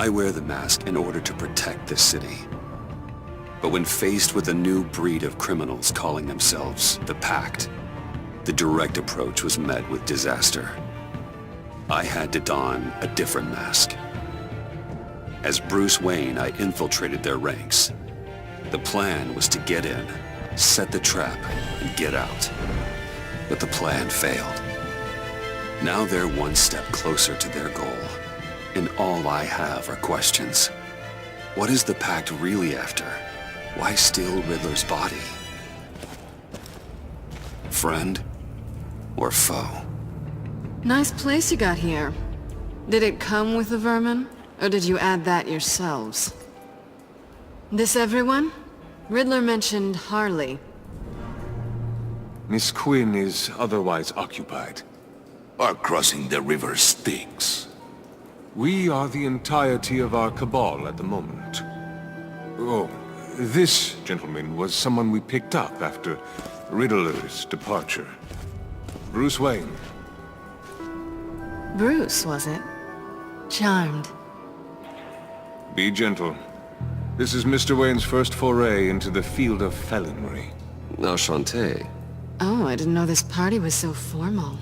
I wear the mask in order to protect this city. But when faced with a new breed of criminals calling themselves the Pact, the direct approach was met with disaster. I had to don a different mask. As Bruce Wayne, I infiltrated their ranks. The plan was to get in, set the trap, and get out. But the plan failed. Now they're one step closer to their goal, and all I have are questions. What is the Pact really after? Why steal Riddler's body? Friend or foe? Nice place you got here. Did it come with the vermin, or did you add that yourselves? This everyone? Riddler mentioned Harley. Miss Quinn is otherwise occupied. Are crossing the river Styx. We are the entirety of our cabal at the moment. Oh, this gentleman was someone we picked up after Riddler's departure. Bruce Wayne. Bruce, was it? Charmed. Be gentle. This is Mr. Wayne's first foray into the field of felonry. Enchanté. Oh, I didn't know this party was so formal.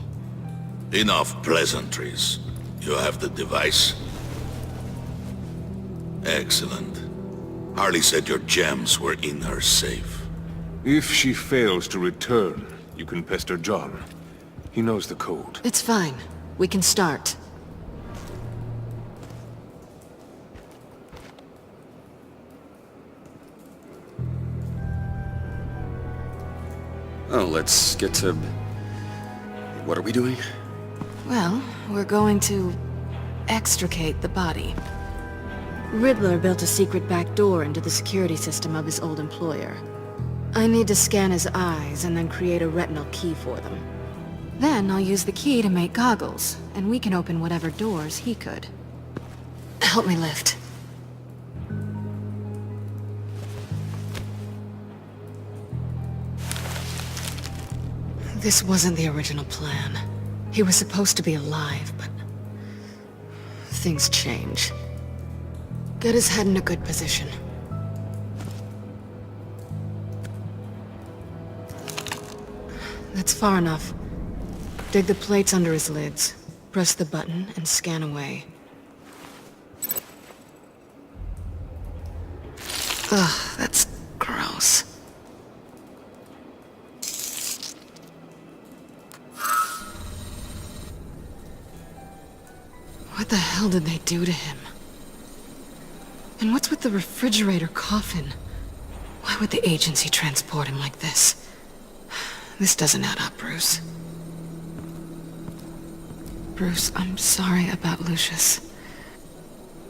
Enough pleasantries. You have the device? Excellent. Harley said your gems were in her safe. If she fails to return, you can pester John. He knows the code. It's fine. We can start. Oh, let's get to... What are we doing? Well, we're going to extricate the body. Riddler built a secret back door into the security system of his old employer. I need to scan his eyes and then create a retinal key for them. Then I'll use the key to make goggles, and we can open whatever doors he could. Help me lift. This wasn't the original plan. He was supposed to be alive, but... things change. Get his head in a good position. That's far enough. Dig the plates under his lids. Press the button and scan away. Ugh, that's gross. What the hell did they do to him? And what's with the refrigerator coffin? Why would the agency transport him like this? This doesn't add up, Bruce. Bruce, I'm sorry about Lucius.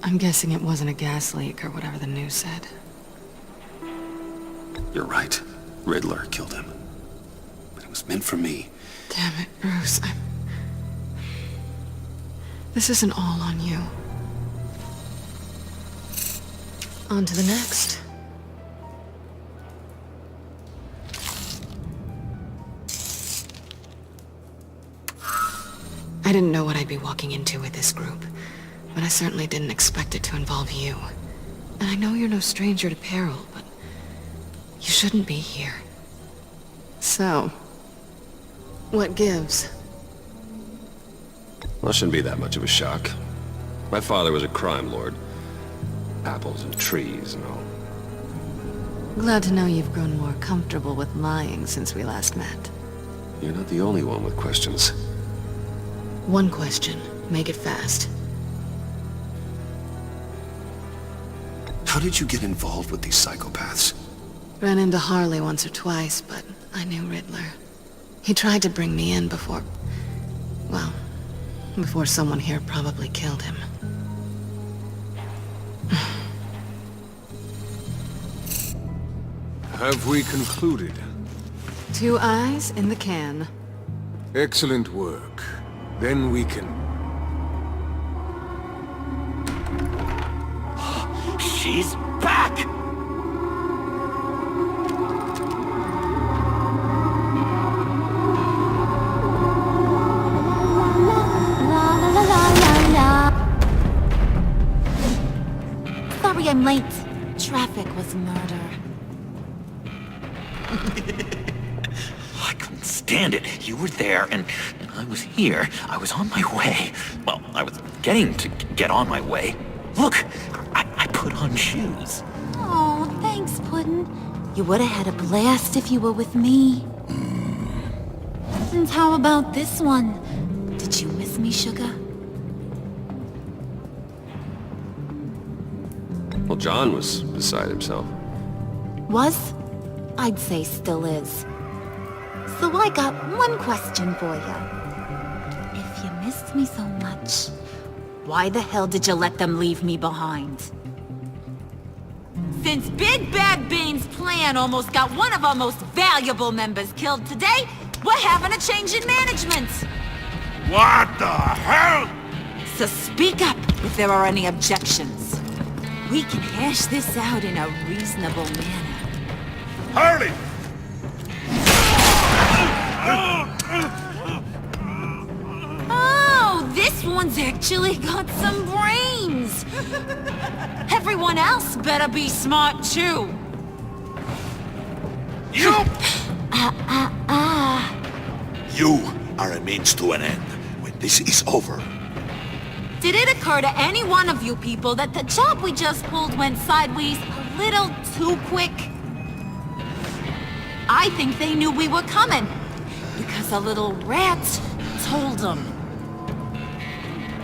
I'm guessing it wasn't a gas leak or whatever the news said. You're right. Riddler killed him. But it was meant for me. Damn it, Bruce. This isn't all on you. On to the next. I didn't know what I'd be walking into with this group, but I certainly didn't expect it to involve you. And I know you're no stranger to peril, but you shouldn't be here. So, what gives? Well, it shouldn't be that much of a shock. My father was a crime lord. Apples and trees and all. Glad to know you've grown more comfortable with lying since we last met. You're not the only one with questions. One question. Make it fast. How did you get involved with these psychopaths? Ran into Harley once or twice, but I knew Riddler. He tried to bring me in before... well, before someone here probably killed him. Have we concluded? 2 eyes in the can. Excellent work. Then we can... She's back! I'm late. Traffic was murder. I couldn't stand it. You were there, and I was here. I was on my way. Well, I was getting to get on my way. Look, I put on shoes. Oh, thanks, Puddin'. You would have had a blast if you were with me. And how about this one? Did you miss me, sugar? Well, John was beside himself. Was? I'd say still is. So I got one question for you. If you missed me so much, why the hell did you let them leave me behind? Since Big Bad Bean's plan almost got one of our most valuable members killed today, we're having a change in management. What the hell? So speak up if there are any objections. We can hash this out in a reasonable manner. Harley! Oh, this one's actually got some brains. Everyone else better be smart too. You! You are a means to an end. When this is over, Did it occur to any one of you people that the job we just pulled went sideways a little too quick? I think they knew we were coming, because a little rat told them.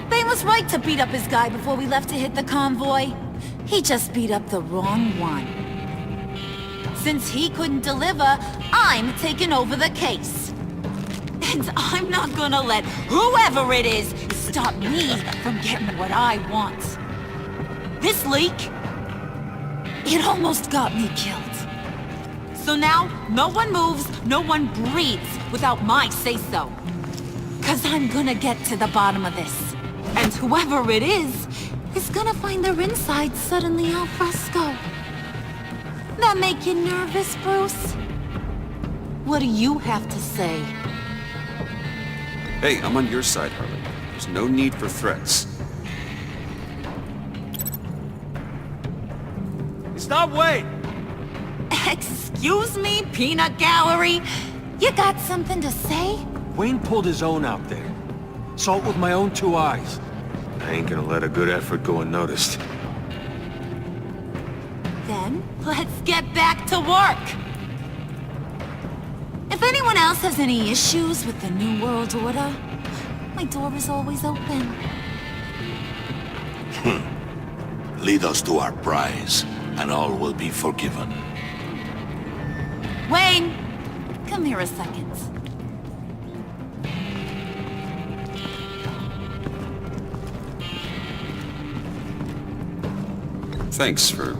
Bane was right to beat up his guy before we left to hit the convoy. He just beat up the wrong one. Since he couldn't deliver, I'm taking over the case. And I'm not gonna let whoever it is stop me from getting what I want. This leak, it almost got me killed. So now, no one moves, no one breathes without my say-so. 'Cause I'm gonna get to the bottom of this. And whoever it is gonna find their insides suddenly al fresco. That make you nervous, Bruce? What do you have to say? Hey, I'm on your side, Harley. There's no need for threats. Stop, wait! Excuse me, peanut gallery? You got something to say? Wayne pulled his own out there. Saw it with my own two eyes. I ain't gonna let a good effort go unnoticed. Then, let's get back to work. If anyone else has any issues with the New World Order, my door is always open. lead us to our prize, and all will be forgiven. Wayne, come here a second. Thanks for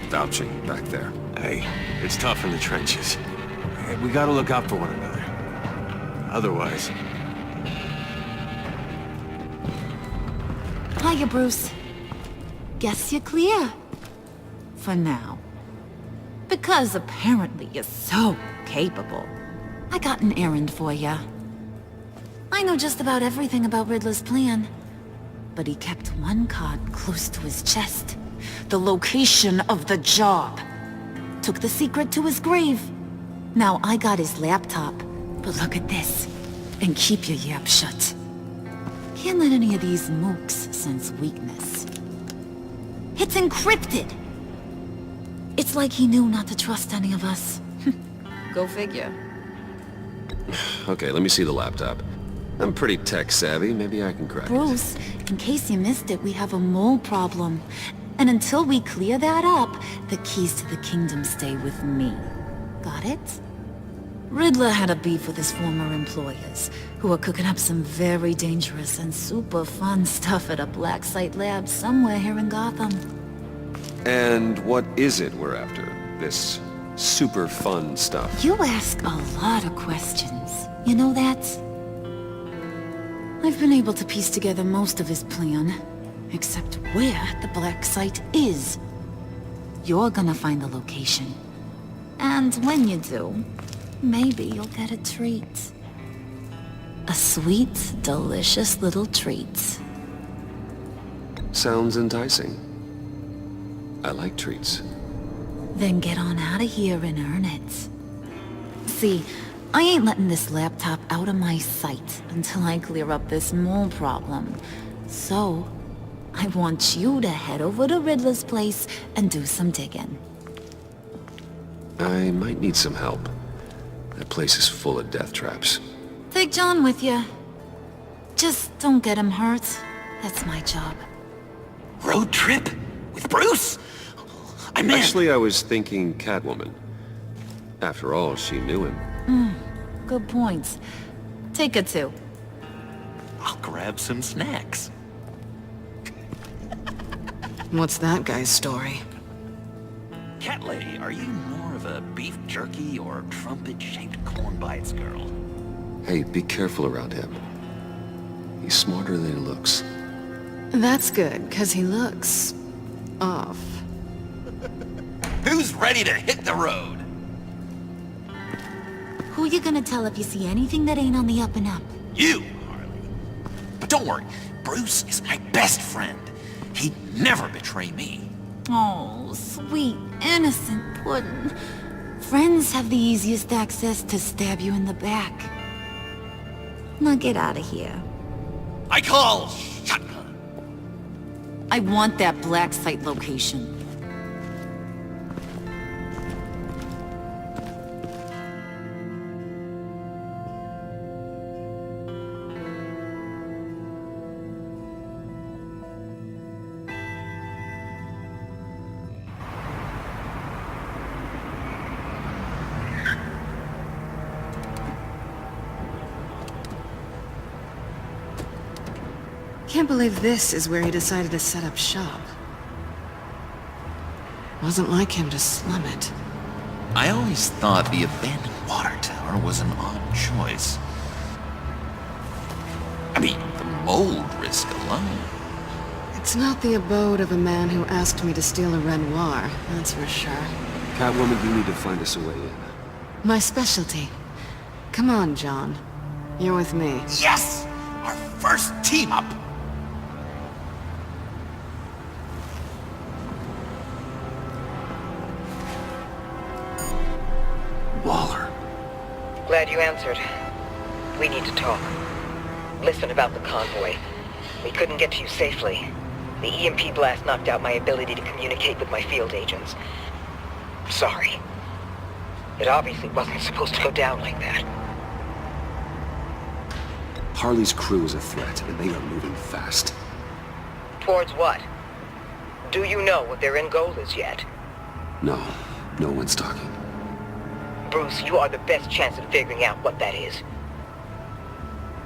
vouching back there. Hey, it's tough in the trenches. We gotta look out for one another. Otherwise... Hiya, Bruce. Guess you're clear. For now. Because apparently you're so capable. I got an errand for ya. I know just about everything about Riddler's plan. But he kept one card close to his chest. The location of the job. Took the secret to his grave. Now I got his laptop. But look at this. And keep your yap shut. Can't let any of these mooks sense weakness. It's encrypted! It's like he knew not to trust any of us. Go figure. Okay, let me see the laptop. I'm pretty tech-savvy. Maybe I can crack it. Bruce, in case you missed it, we have a mole problem. And until we clear that up, the keys to the kingdom stay with me. Got it? Riddler had a beef with his former employers, who were cooking up some very dangerous and super fun stuff at a black site lab somewhere here in Gotham. And what is it we're after? This super fun stuff? You ask a lot of questions. You know that? I've been able to piece together most of his plan, except where the black site is. You're gonna find the location. And when you do, maybe you'll get a treat. A sweet, delicious little treat. Sounds enticing. I like treats. Then get on out of here and earn it. See, I ain't letting this laptop out of my sight until I clear up this mole problem. So, I want you to head over to Riddler's place and do some digging. I might need some help. That place is full of death traps. Take John with you. Just don't get him hurt. That's my job. Road trip? With Bruce? I'm in. Actually, I was thinking Catwoman. After all, she knew him. Good points. Take it too. I'll grab some snacks. What's that guy's story? Cat lady, are you more of a beef jerky or trumpet-shaped corn bites girl? Hey, be careful around him. He's smarter than he looks. That's good, because he looks... off. Who's ready to hit the road? Who you gonna tell if you see anything that ain't on the up and up? You, Harley. But don't worry, Bruce is my best friend. He'd never betray me. Oh, sweet, innocent puddin'. Friends have the easiest access to stab you in the back. Now get out of here. I call shotgun. I want that black site location. Can't believe this is where he decided to set up shop. Wasn't like him to slum it. I always thought the abandoned water tower was an odd choice. I mean, the mold risk alone. It's not the abode of a man who asked me to steal a Renoir, that's for sure. Catwoman, you need to find us a way in. My specialty. Come on, John. You're with me. Yes! Our first team up! Waller. Glad you answered. We need to talk. Listen about the convoy. We couldn't get to you safely. The EMP blast knocked out my ability to communicate with my field agents. Sorry. It obviously wasn't supposed to go down like that. Harley's crew is a threat, and they are moving fast. Towards what? Do you know what their end goal is yet? No one's talking. Bruce, you are the best chance at figuring out what that is.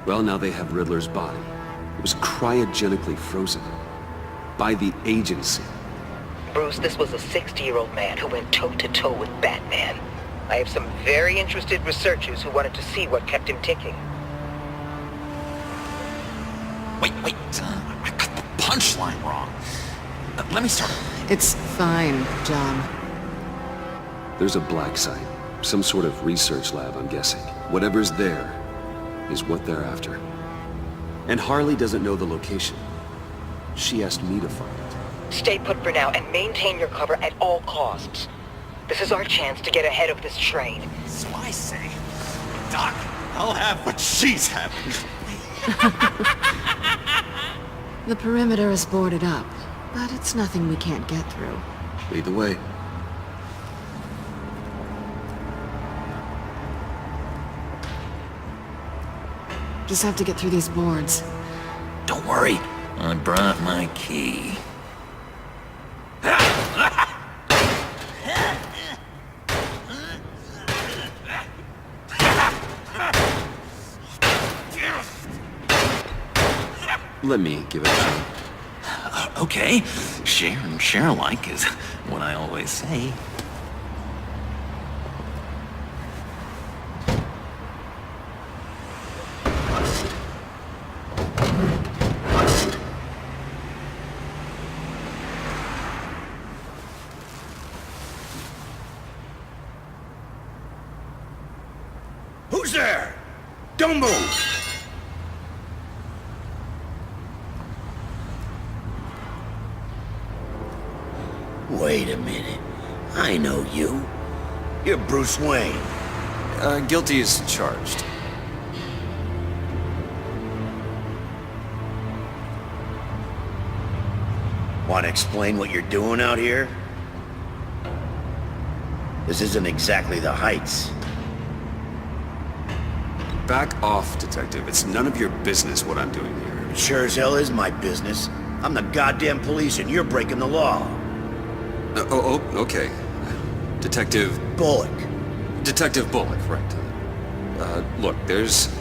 Well, now they have Riddler's body. It was cryogenically frozen. By the agency. Bruce, this was a 60-year-old man who went toe-to-toe with Batman. I have some very interested researchers who wanted to see what kept him ticking. Wait, I got the punchline wrong. Let me start. It's fine, John. There's a black site. Some sort of research lab, I'm guessing. Whatever's there is what they're after. And Harley doesn't know the location. She asked me to find it. Stay put for now and maintain your cover at all costs. This is our chance to get ahead of this train. So I say, Doc, I'll have what she's having. The perimeter is boarded up, but it's nothing we can't get through. Lead the way. Just have to get through these boards. Don't worry, I brought my key. Let me give it a shot. Okay, share and share alike is what I always say. Who's there? Don't move! Wait a minute. I know you. You're Bruce Wayne. Guilty as charged. Want to explain what you're doing out here? This isn't exactly the Heights. Back off, Detective. It's none of your business what I'm doing here. It sure as hell is my business. I'm the goddamn police and you're breaking the law. Okay. Detective... Bullock. Detective Bullock, right. Look, there's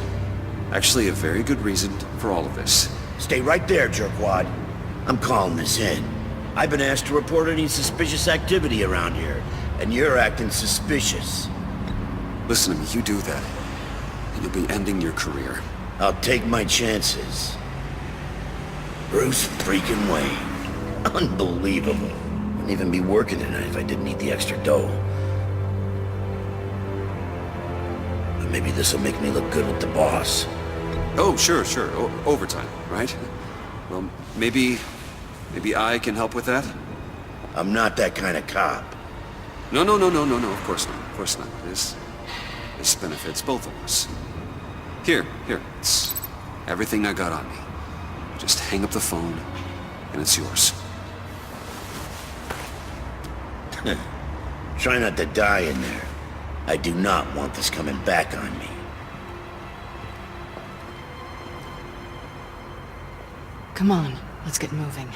actually a very good reason for all of this. Stay right there, jerkwad. I'm calling this in. I've been asked to report any suspicious activity around here, and you're acting suspicious. Listen to me, you do that, and you'll be ending your career. I'll take my chances. Bruce freaking Wayne. Unbelievable. Wouldn't even be working tonight if I didn't need the extra dough. But maybe this'll make me look good with the boss. Oh, sure. Overtime, right? Well, maybe I can help with that? I'm not that kind of cop. No, of course not. This benefits both of us. Here, it's everything I got on me. Just hang up the phone, and it's yours. Try not to die in there. I do not want this coming back on me. Come on, let's get moving.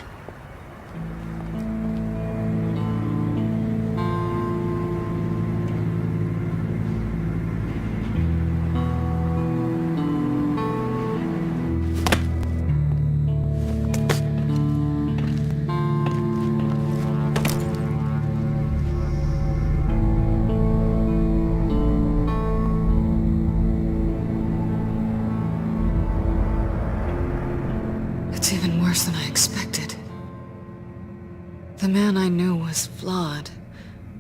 It's even worse than I expected. The man I knew was flawed,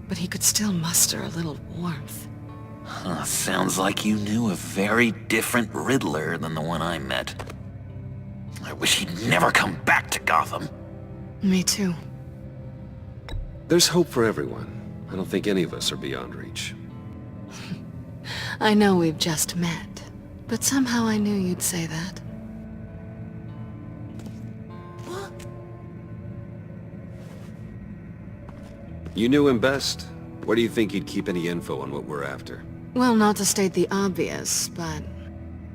but he could still muster a little warmth. Huh, sounds like you knew a very different Riddler than the one I met. I wish he'd never come back to Gotham. Me too. There's hope for everyone. I don't think any of us are beyond reach. I know we've just met, but somehow I knew you'd say that. You knew him best. Where do you think he'd keep any info on what we're after? Well, not to state the obvious, but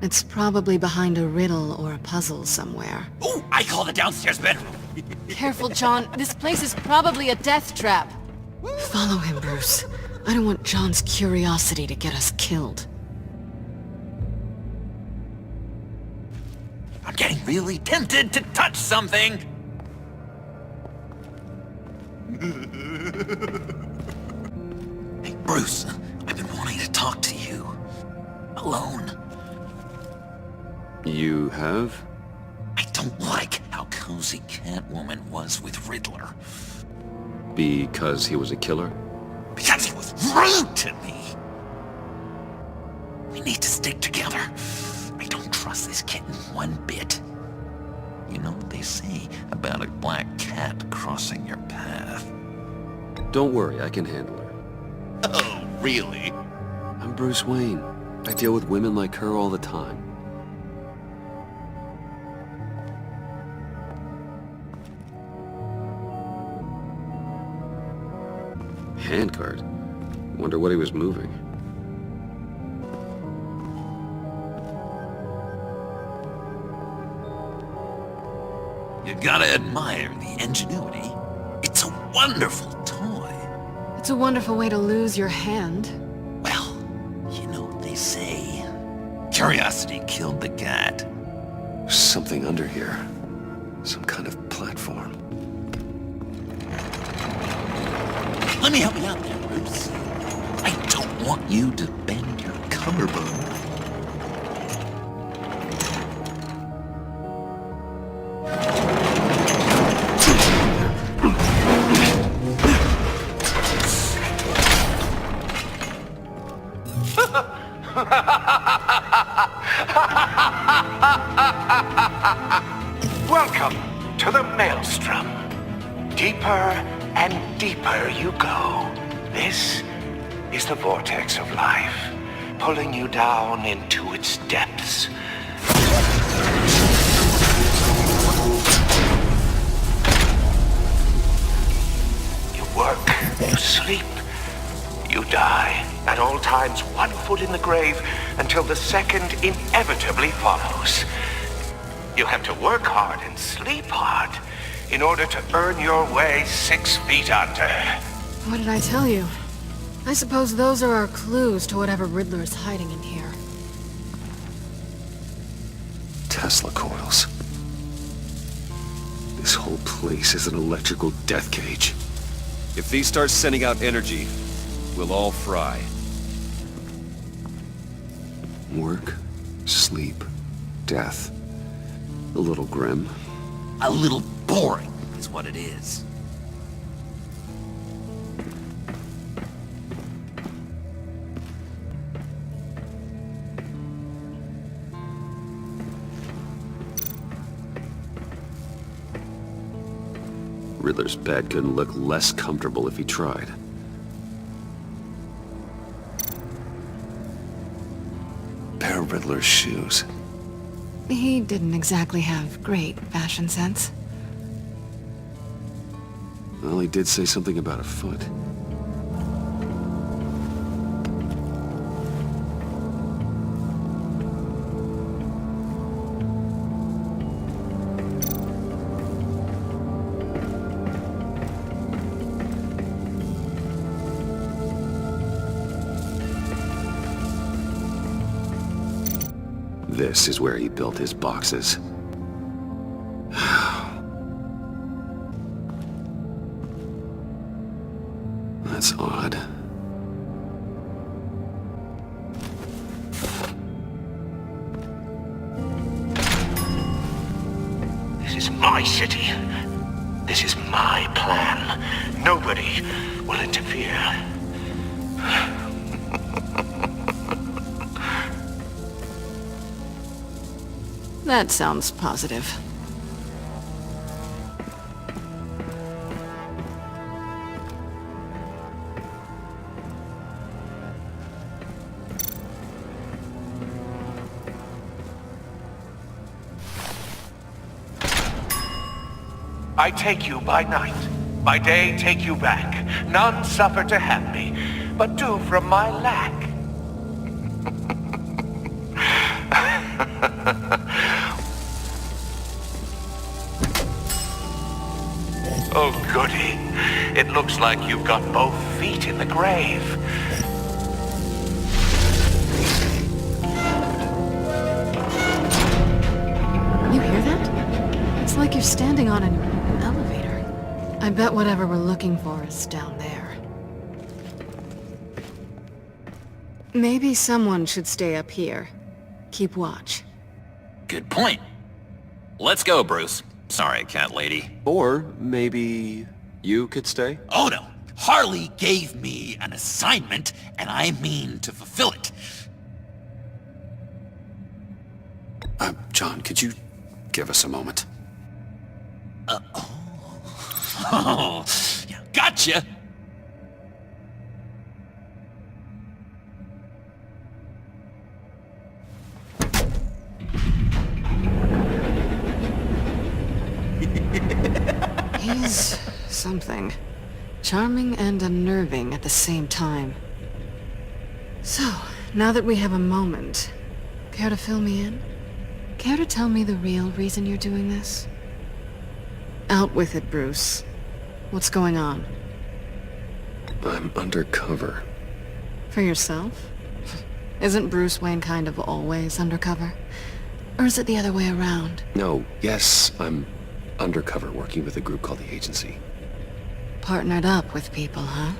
it's probably behind a riddle or a puzzle somewhere. Oh, I call the downstairs bedroom. Careful, John. This place is probably a death trap. Follow him, Bruce. I don't want John's curiosity to get us killed. I'm getting really tempted to touch something. Hey, Bruce, I've been wanting to talk to you. Alone. You have? I don't like how cozy Catwoman was with Riddler. Because he was a killer? Because he was rude to me! We need to stick together. I don't trust this kitten one bit. You know what they say about a black cat crossing your path? Don't worry, I can handle her. Oh, really? I'm Bruce Wayne. I deal with women like her all the time. Handcart? Wonder what he was moving. You gotta admire the ingenuity. It's a wonderful toy. It's a wonderful way to lose your hand. Well, you know what they say. Curiosity killed the cat. There's something under here. Some kind of platform. Let me help you out there, Bruce. I don't want you to bend your collarbone. Welcome to the Maelstrom. Deeper and deeper you go. This is the vortex of life, pulling you down into its depths. You work, you sleep, you die. At all times, 1 foot in the grave until the second inevitably follows. You have to work hard and sleep hard in order to earn your way 6 feet under. What did I tell you? I suppose those are our clues to whatever Riddler is hiding in here. Tesla coils. This whole place is an electrical death cage. If these start sending out energy, we'll all fry. Work, sleep, death. A little grim. A little boring is what it is. Riddler's bed couldn't look less comfortable if he tried. Pair of Riddler's shoes. He didn't exactly have great fashion sense. Well, he did say something about a foot. This is where he built his boxes. That's odd. This is my city. This is my plan. Nobody will interfere. That sounds positive. I take you by night. By day, take you back. None suffer to have me, but do from my lack. Oh, goody. It looks like you've got both feet in the grave. You hear that? It's like you're standing on an elevator. I bet whatever we're looking for is down there. Maybe someone should stay up here. Keep watch. Good point. Let's go, Bruce. Sorry, cat lady. Or maybe you could stay? Oh no! Harley gave me an assignment, and I mean to fulfill it. John, could you give us a moment? Oh, yeah, gotcha! He's something. Charming and unnerving at the same time. So, now that we have a moment, care to fill me in? Care to tell me the real reason you're doing this? Out with it, Bruce. What's going on? I'm undercover. For yourself? Isn't Bruce Wayne kind of always undercover? Or is it the other way around? No, yes, I'm undercover working with a group called the Agency. Partnered up with people, huh?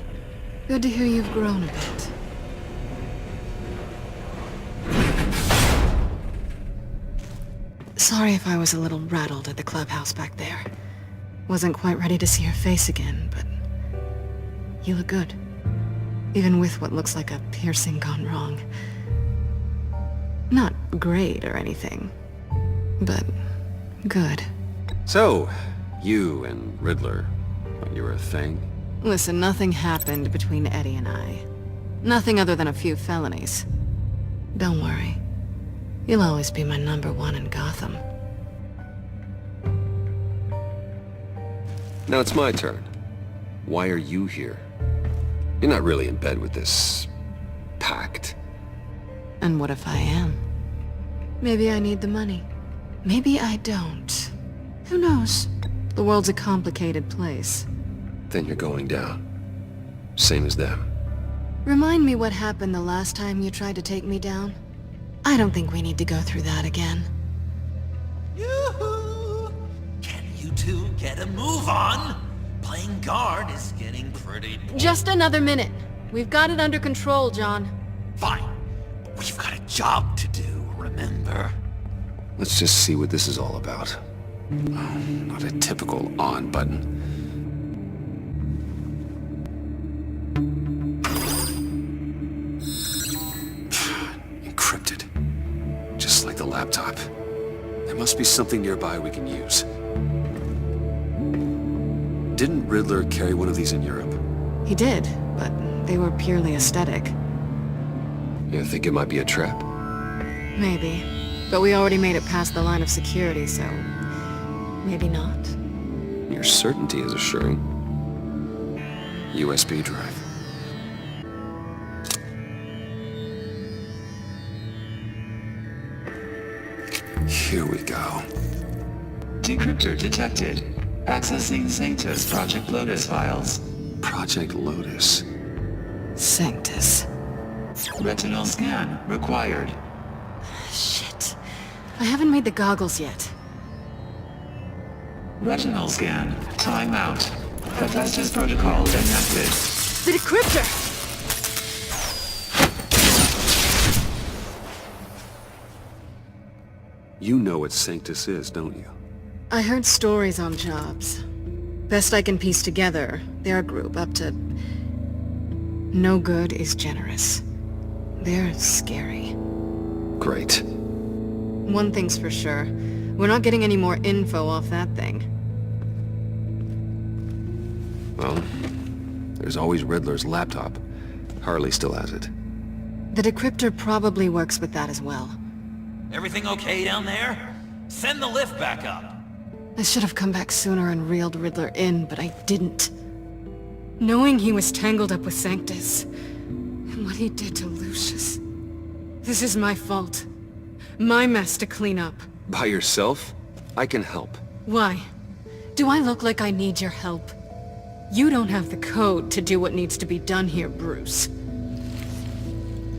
Good to hear you've grown a bit. Sorry if I was a little rattled at the clubhouse back there. Wasn't quite ready to see your face again, but you look good. Even with what looks like a piercing gone wrong. Not great or anything, but good. So, you and Riddler You were a thing? Listen, nothing happened between Eddie and I. Nothing other than a few felonies. Don't worry. You'll always be my #1 in Gotham. Now it's my turn. Why are you here? You're not really in bed with this... pact. And what if I am? Maybe I need the money. Maybe I don't. Who knows? The world's a complicated place. Then you're going down. Same as them. Remind me what happened the last time you tried to take me down. I don't think we need to go through that again. Yoo-hoo! Can you two get a move on? Playing guard is getting pretty boring. Just another minute. We've got it under control, John. Fine. But we've got a job to do, remember? Let's just see what this is all about. Oh, not a typical on button. Encrypted. Just like the laptop. There must be something nearby we can use. Didn't Riddler carry one of these in Europe? He did, but they were purely aesthetic. You think it might be a trap? Maybe. But we already made it past the line of security, so... maybe not. Your certainty is assuring. USB drive. Here we go. Decryptor detected. Accessing Sanctus Project Lotus files. Project Lotus. Sanctus. Retinal scan required. Shit. I haven't made the goggles yet. Retinal scan. Timeout. Hephaestus protocol enacted. The decryptor! You know what Sanctus is, don't you? I heard stories on jobs. Best I can piece together, they're a group up to... no good is generous. They're scary. Great. One thing's for sure. We're not getting any more info off that thing. Well, there's always Riddler's laptop. Harley still has it. The decryptor probably works with that as well. Everything okay down there? Send the lift back up. I should have come back sooner and reeled Riddler in, but I didn't. Knowing he was tangled up with Sanctus, and what he did to Lucius. This is my fault. My mess to clean up. By yourself? I can help. Why? Do I look like I need your help? You don't have the code to do what needs to be done here, Bruce.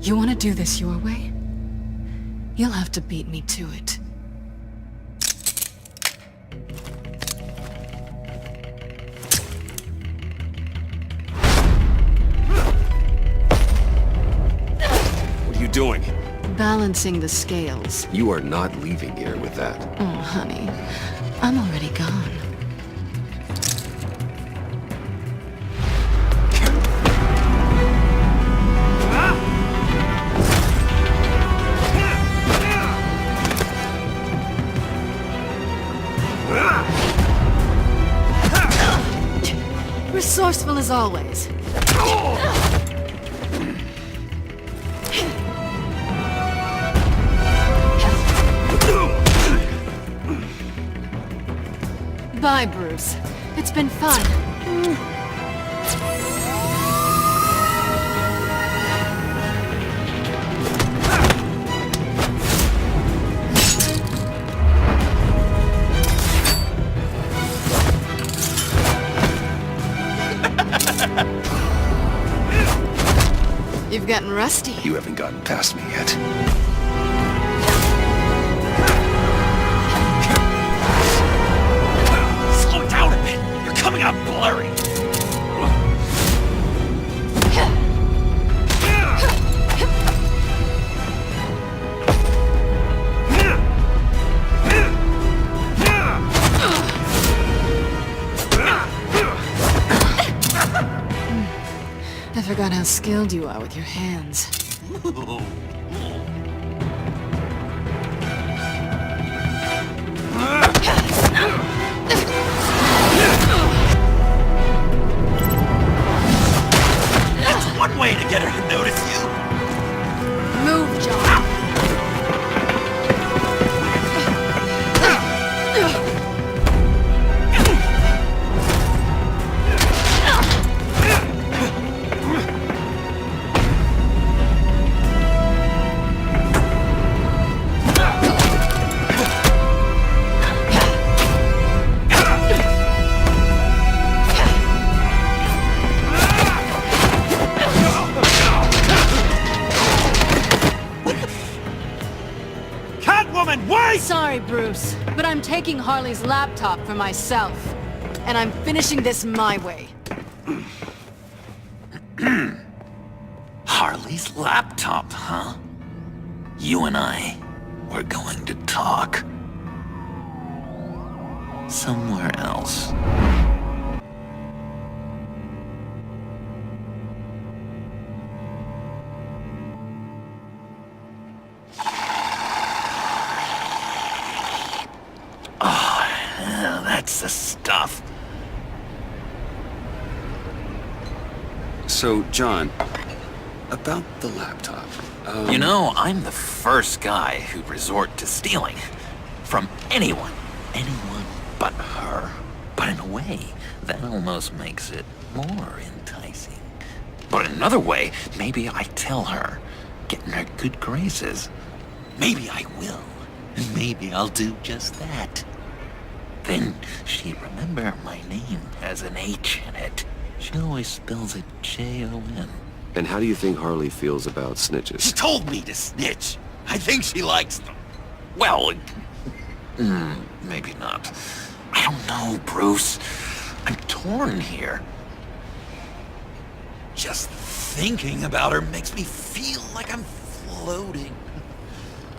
You want to do this your way? You'll have to beat me to it. What are you doing? Balancing the scales. You are not leaving here with that. Oh, honey. I'm already gone. Resourceful as always. Bye, Bruce. It's been fun. You've gotten rusty. You haven't gotten past me yet. Slow down a bit. You're coming out blurry. I forgot how skilled you are with your hands. Catwoman, wait! Sorry, Bruce, but I'm taking Harley's laptop for myself. And I'm finishing this my way. Harley's laptop, huh? You and I, we're going to talk. Somewhere else. Oh, yeah, that's the stuff. So, John, about the laptop. You know, I'm the first guy who'd resort to stealing. From anyone. Anyone but her. But in a way, that almost makes it more enticing. But in another way, maybe I tell her, get in her good graces. Maybe I will. And maybe I'll do just that. Then she'd remember my name has an H in it. She always spells it J-O-N. And how do you think Harley feels about snitches? She told me to snitch. I think she likes them. Well, maybe not. I don't know, Bruce. I'm torn here. Just thinking about her makes me feel like I'm floating.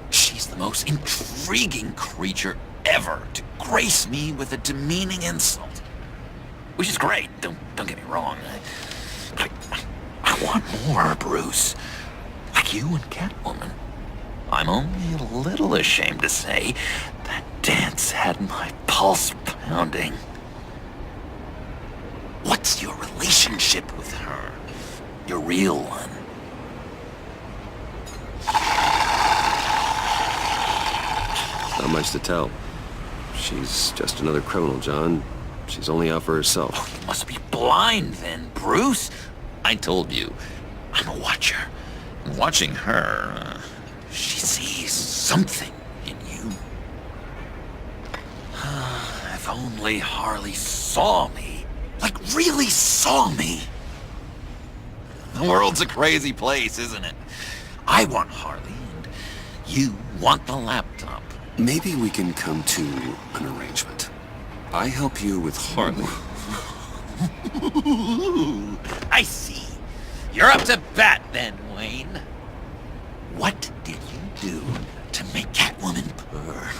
She's the most intriguing creature ever to grace me with a demeaning insult. Which is great, don't get me wrong. I want more, Bruce. Like you and Catwoman. I'm only a little ashamed to say that dance had my pulse pounding. What's your relationship with her? Your real one? Not much to tell. She's just another criminal, John. She's only out for herself. Oh, you must be blind then, Bruce. I told you, I'm a watcher. And watching her, she sees something in you. If only Harley saw me. Like, really saw me. The world's a crazy place, isn't it? I want Harley, and you want the laptop. Maybe we can come to an arrangement. I help you with Harley. I see. You're up to bat then, Wayne. What did you do to make Catwoman purr?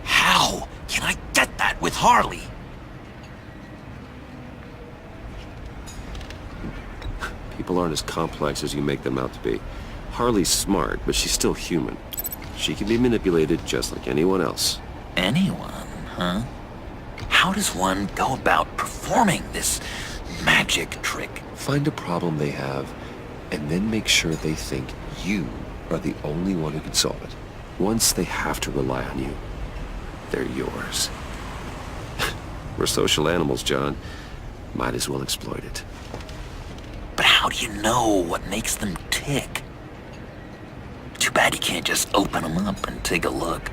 How can I get that with Harley? People aren't as complex as you make them out to be. Harley's smart, but she's still human. She can be manipulated just like anyone else. Anyone, huh? How does one go about performing this magic trick? Find a problem they have, and then make sure they think you are the only one who can solve it. Once they have to rely on you, they're yours. We're social animals, John. Might as well exploit it. But how do you know what makes them tick? Too bad you can't just open them up and take a look.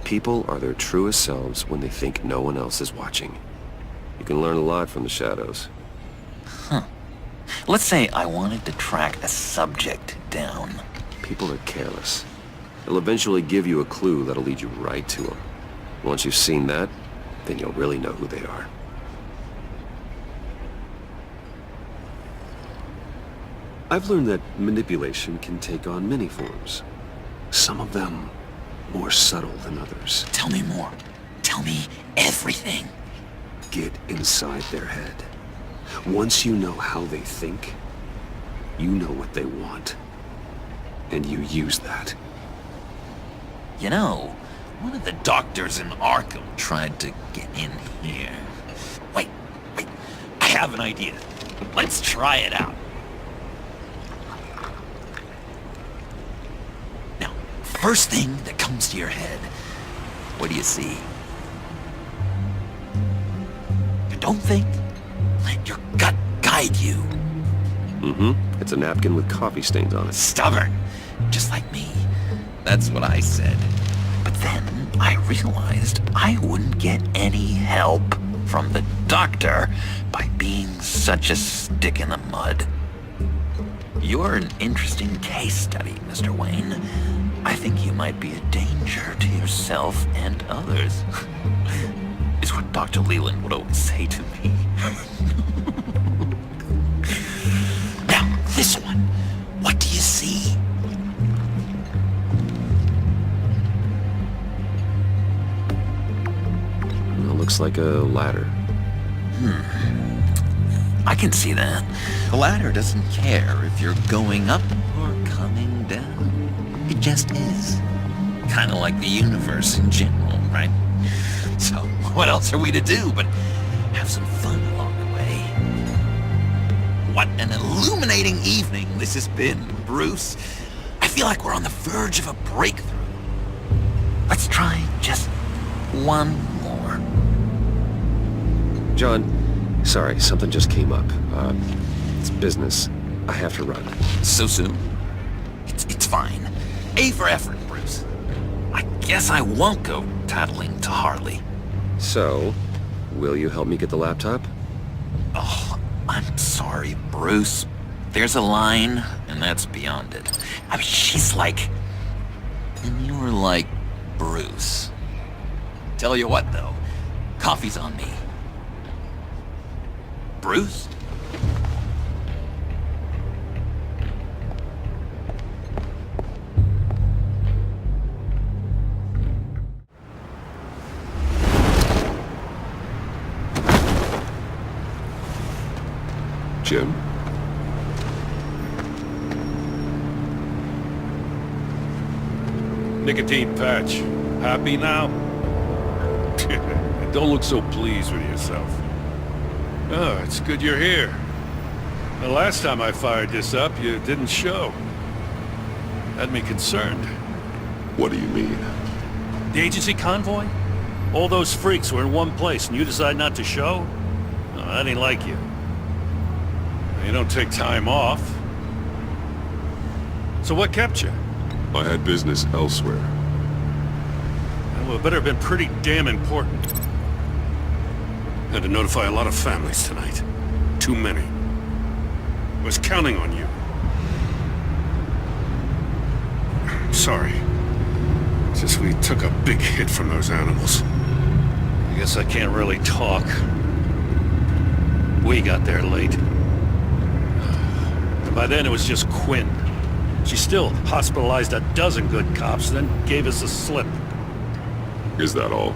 People are their truest selves when they think no one else is watching. You can learn a lot from the shadows. Huh. Let's say I wanted to track a subject down. People are careless. They'll eventually give you a clue that'll lead you right to them. Once you've seen that, then you'll really know who they are. I've learned that manipulation can take on many forms. Some of them more subtle than others. Tell me more. Tell me everything. Get inside their head. Once you know how they think, you know what they want. And you use that. You know, one of the doctors in Arkham tried to get in here. Wait. I have an idea. Let's try it out. Now, first thing that comes to your head, what do you see? Don't think. Let your gut guide you. Mm-hmm. It's a napkin with coffee stains on it. Stubborn. Just like me. That's what I said. But then I realized I wouldn't get any help from the doctor by being such a stick in the mud. You're an interesting case study, Mr. Wayne. I think you might be a danger to yourself and others. Is what Dr. Leland would always say to me. Now, this one. What do you see? It looks like a ladder. I can see that. The ladder doesn't care if you're going up or coming down. It just is. Kind of like the universe in general, right? So, what else are we to do but have some fun along the way? What an illuminating evening this has been, Bruce. I feel like we're on the verge of a breakthrough. Let's try just one more. John, sorry, something just came up. It's business. I have to run. So soon? It's fine. A for effort, Bruce. I guess I won't go tattling to Harley. So, will you help me get the laptop? Oh, I'm sorry, Bruce. There's a line, and that's beyond it. I mean, she's like... And you're like Bruce. Tell you what, though. Coffee's on me. Bruce? Jim? Nicotine patch. Happy now? Don't look so pleased with yourself. Oh, it's good you're here. The last time I fired this up, you didn't show. Had me concerned. What do you mean? The agency convoy? All those freaks were in one place and you decide not to show? Oh, I didn't like you. You don't take time off. So what kept you? I had business elsewhere. Well, it better have been pretty damn important. Had to notify a lot of families tonight. Too many. Was counting on you. Sorry. It's just we took a big hit from those animals. I guess I can't really talk. We got there late. And by then it was just Quinn. She still hospitalized a dozen good cops, then gave us a slip. Is that all?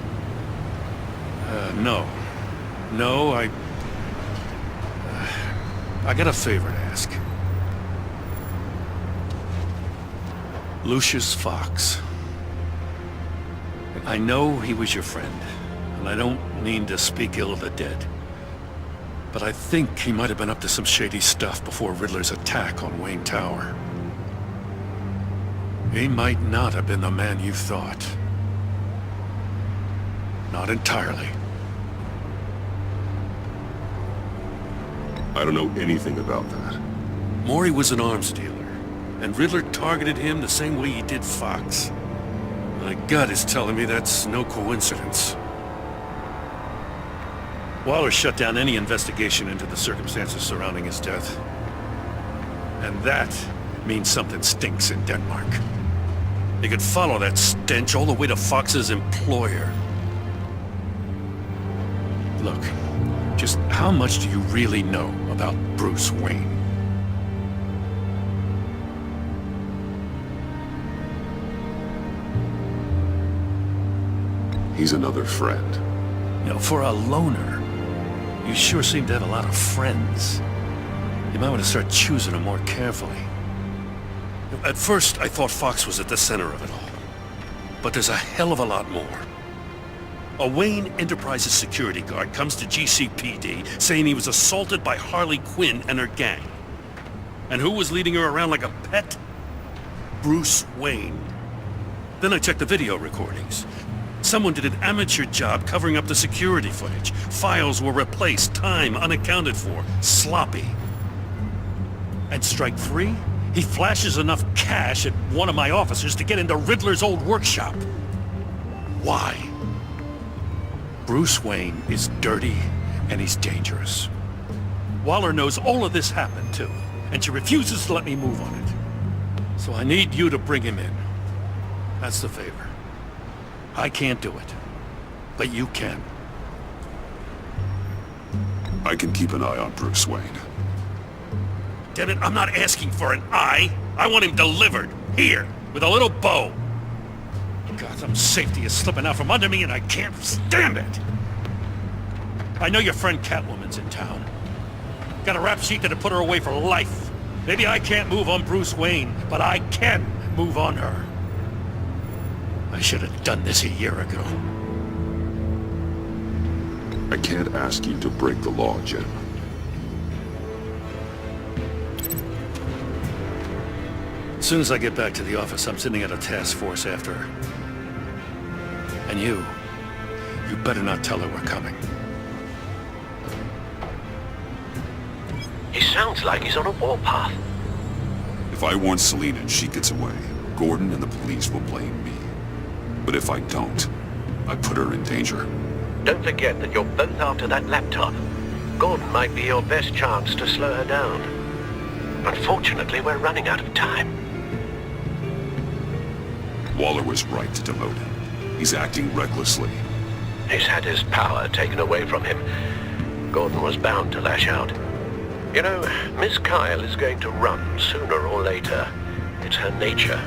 No. No, I got a favor to ask. Lucius Fox. I know he was your friend, and I don't mean to speak ill of the dead. But I think he might have been up to some shady stuff before Riddler's attack on Wayne Tower. He might not have been the man you thought. Not entirely. I don't know anything about that. Maury was an arms dealer, and Riddler targeted him the same way he did Fox. My gut is telling me that's no coincidence. Waller shut down any investigation into the circumstances surrounding his death. And that means something stinks in Denmark. They could follow that stench all the way to Fox's employer. Look, just how much do you really know about Bruce Wayne? He's another friend. You know, for a loner, you sure seem to have a lot of friends. You might want to start choosing them more carefully. At first, I thought Fox was at the center of it all. But there's a hell of a lot more. A Wayne Enterprises security guard comes to GCPD saying he was assaulted by Harley Quinn and her gang. And who was leading her around like a pet? Bruce Wayne. Then I checked the video recordings. Someone did an amateur job covering up the security footage. Files were replaced, time unaccounted for, sloppy. And strike three? He flashes enough cash at one of my officers to get into Riddler's old workshop. Why? Bruce Wayne is dirty and he's dangerous. Waller knows all of this happened too, and she refuses to let me move on it. So I need you to bring him in. That's the favor. I can't do it. But you can. I can keep an eye on Bruce Wayne. Damn it, I'm not asking for an eye. I want him delivered. Here, with a little bow. Gotham's safety is slipping out from under me and I can't stand it. I know your friend Catwoman's in town. Got a rap sheet that'll put her away for life. Maybe I can't move on Bruce Wayne, but I can move on her. I should have done this a year ago. I can't ask you to break the law, Jim. As soon as I get back to the office, I'm sitting at a task force after her. And you better not tell her we're coming. He sounds like he's on a warpath. If I warn Selina and she gets away, Gordon and the police will blame me. But if I don't, I put her in danger. Don't forget that you're both after that laptop. Gordon might be your best chance to slow her down. Unfortunately, we're running out of time. Waller was right to demote him. He's acting recklessly. He's had his power taken away from him. Gordon was bound to lash out. You know, Miss Kyle is going to run sooner or later. It's her nature.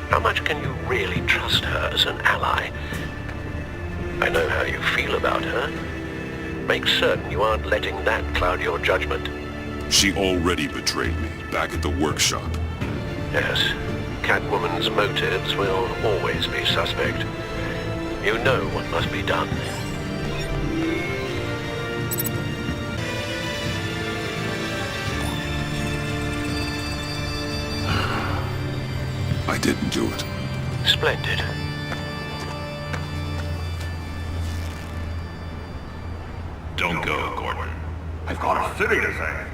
How much can you really trust her as an ally? I know how you feel about her. Make certain you aren't letting that cloud your judgment. She already betrayed me back at the workshop. Yes, Catwoman's motives will always be suspect. You know what must be done. I didn't do it. Splendid. Don't go, Gordon. I've got a city to save.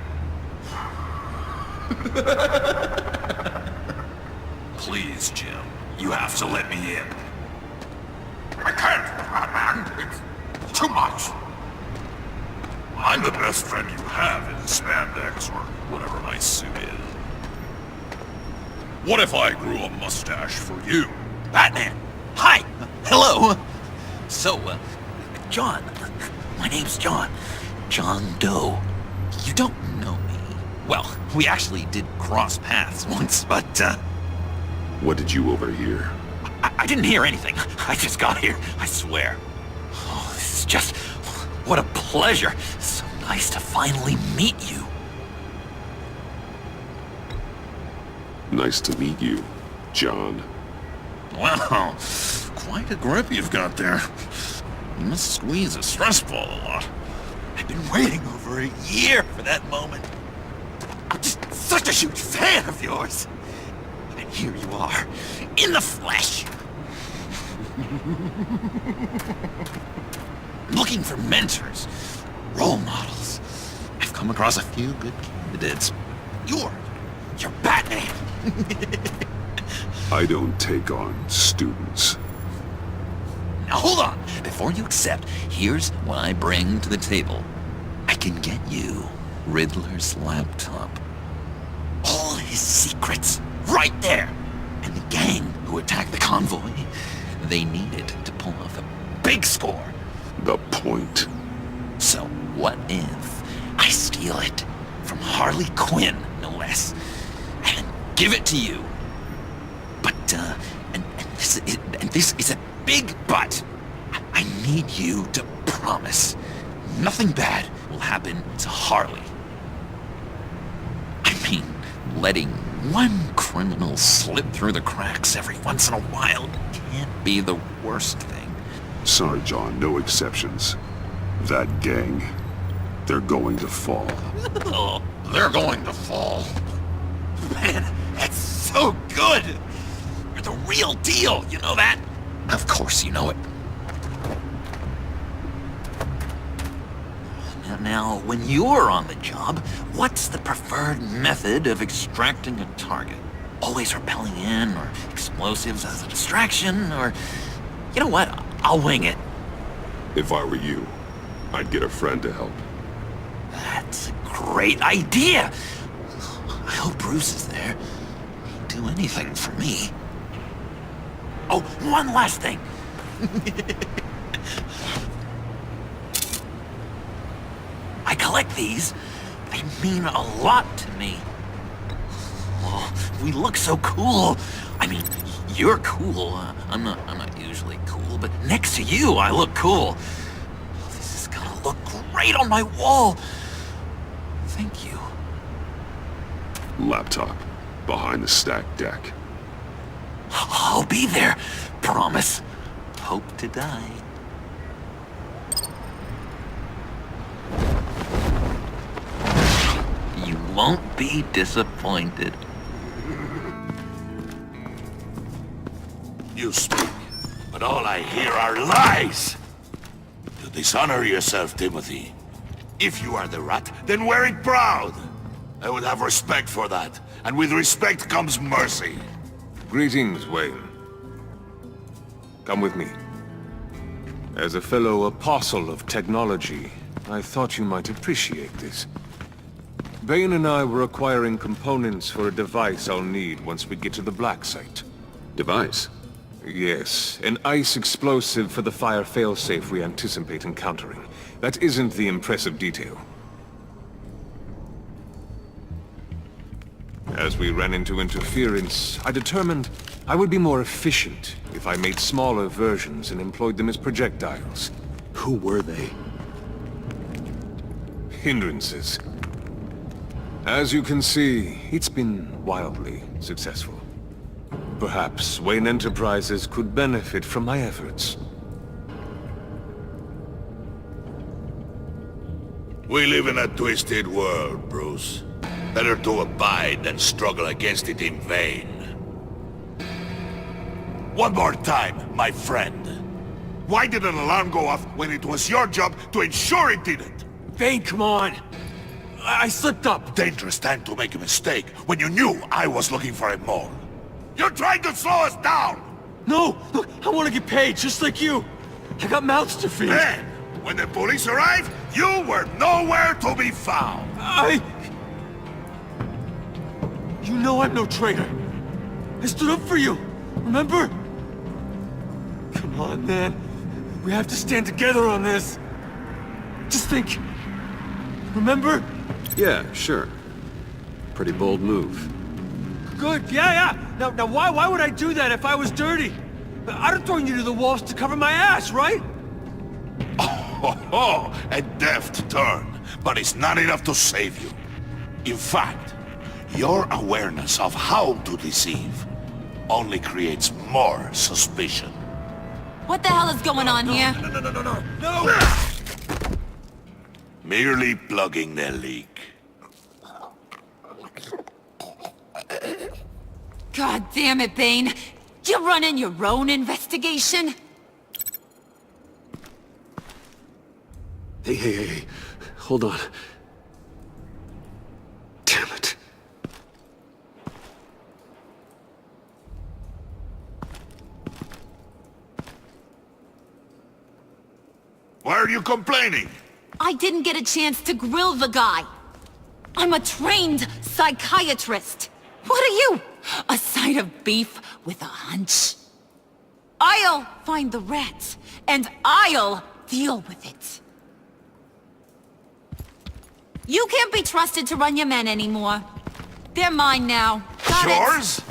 Please, Jim. You have to let me in. I can't, Batman. It's too much. I'm the best friend you have in spandex or whatever my suit is. What if I grew a mustache for you? Batman! Hi! Hello! So, John. My name's John. John Doe. You don't know me. Well, we actually did cross paths once, but, What did you overhear? I didn't hear anything. I just got here, I swear. Oh, this is just... what a pleasure. So nice to finally meet you. Nice to meet you, John. Wow, quite a grip you've got there. You must squeeze a stress ball a lot. I've been waiting over a year for that moment. I'm just such a huge fan of yours. And here you are, in the flesh. Looking for mentors, role models. I've come across a few good candidates. You're Batman. I don't take on students. Now hold on. Before you accept, here's what I bring to the table. I can get you Riddler's laptop. All his secrets, right there. And the gang who attacked the convoy, they needed to pull off a big score. The point. So what if I steal it from Harley Quinn, no less, and give it to you? But, and this is a big but. I need you to promise nothing bad will happen to Harley. I mean, letting one criminal slip through the cracks every once in a while can't be the worst thing. Sorry, John, no exceptions. That gang, they're going to fall. Oh, they're going to fall. Man, that's so good! You're the real deal, you know that? Of course you know it. Now, when you're on the job, what's the preferred method of extracting a target? Always rappelling in, or explosives as a distraction, or... You know what? I'll wing it. If I were you, I'd get a friend to help. That's a great idea! I hope Bruce is there. He'd do anything for me. Oh, one last thing. I collect these. They mean a lot to me. Oh, we look so cool. I mean, you're cool. I'm not usually cool, but next to you, I look cool. This is gonna look great on my wall. Thank you. Laptop. Behind the stacked deck. I'll be there. Promise. Hope to die. You won't be disappointed. You speak, but all I hear are lies! You dishonor yourself, Timothy. If you are the rat, then wear it proud! I would have respect for that, and with respect comes mercy. Greetings, Wayne. Come with me. As a fellow apostle of technology, I thought you might appreciate this. Bane and I were acquiring components for a device I'll need once we get to the Black Site. Device? Yes, an ice explosive for the fire failsafe we anticipate encountering. That isn't the impressive detail. As we ran into interference, I determined I would be more efficient if I made smaller versions and employed them as projectiles. Who were they? Hindrances. As you can see, it's been wildly successful. Perhaps Wayne Enterprises could benefit from my efforts. We live in a twisted world, Bruce. Better to abide than struggle against it in vain. One more time, my friend. Why did an alarm go off when it was your job to ensure it didn't? Bane, come on! I slipped up! Dangerous time to make a mistake when you knew I was looking for a mole. You're trying to slow us down! No! Look, I want to get paid, just like you! I got mouths to feed! Then, when the police arrived, you were nowhere to be found! You know I'm no traitor! I stood up for you, remember? Come on, man. We have to stand together on this. Just think. Remember? Yeah, sure. Pretty bold move. Good, yeah. Now why would I do that if I was dirty? I'd have thrown you to the walls to cover my ass, right? Oh, a deft turn, but it's not enough to save you. In fact, your awareness of how to deceive only creates more suspicion. What the hell is going on here? No! Merely plugging the leak. God damn it, Bane. You're running your own investigation? Hey. Hold on. Damn it. Why are you complaining? I didn't get a chance to grill the guy. I'm a trained psychiatrist. What are you? A side of beef with a hunch? I'll find the rat, and I'll deal with it. You can't be trusted to run your men anymore. They're mine now. Got Yours?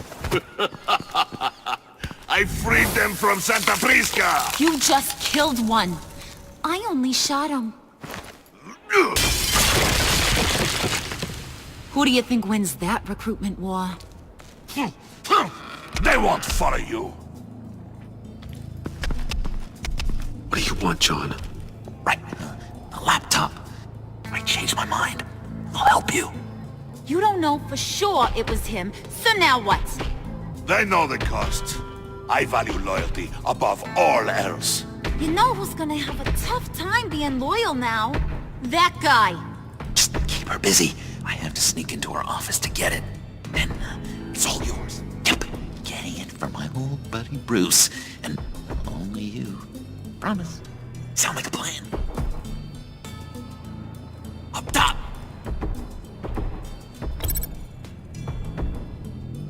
I freed them from Santa Prisca! You just killed one. I only shot him. Who do you think wins that recruitment war? They won't follow you. What do you want, John? Right. The laptop. I changed my mind. I'll help you. You don't know for sure it was him, so now what? They know the cost. I value loyalty above all else. You know who's gonna have a tough time being loyal now? That guy. Just keep her busy. I have to sneak into her office to get it. Then, it's all yours. Yep. Getting it from my old buddy Bruce. And only you. Promise. Sound like a plan. Up top!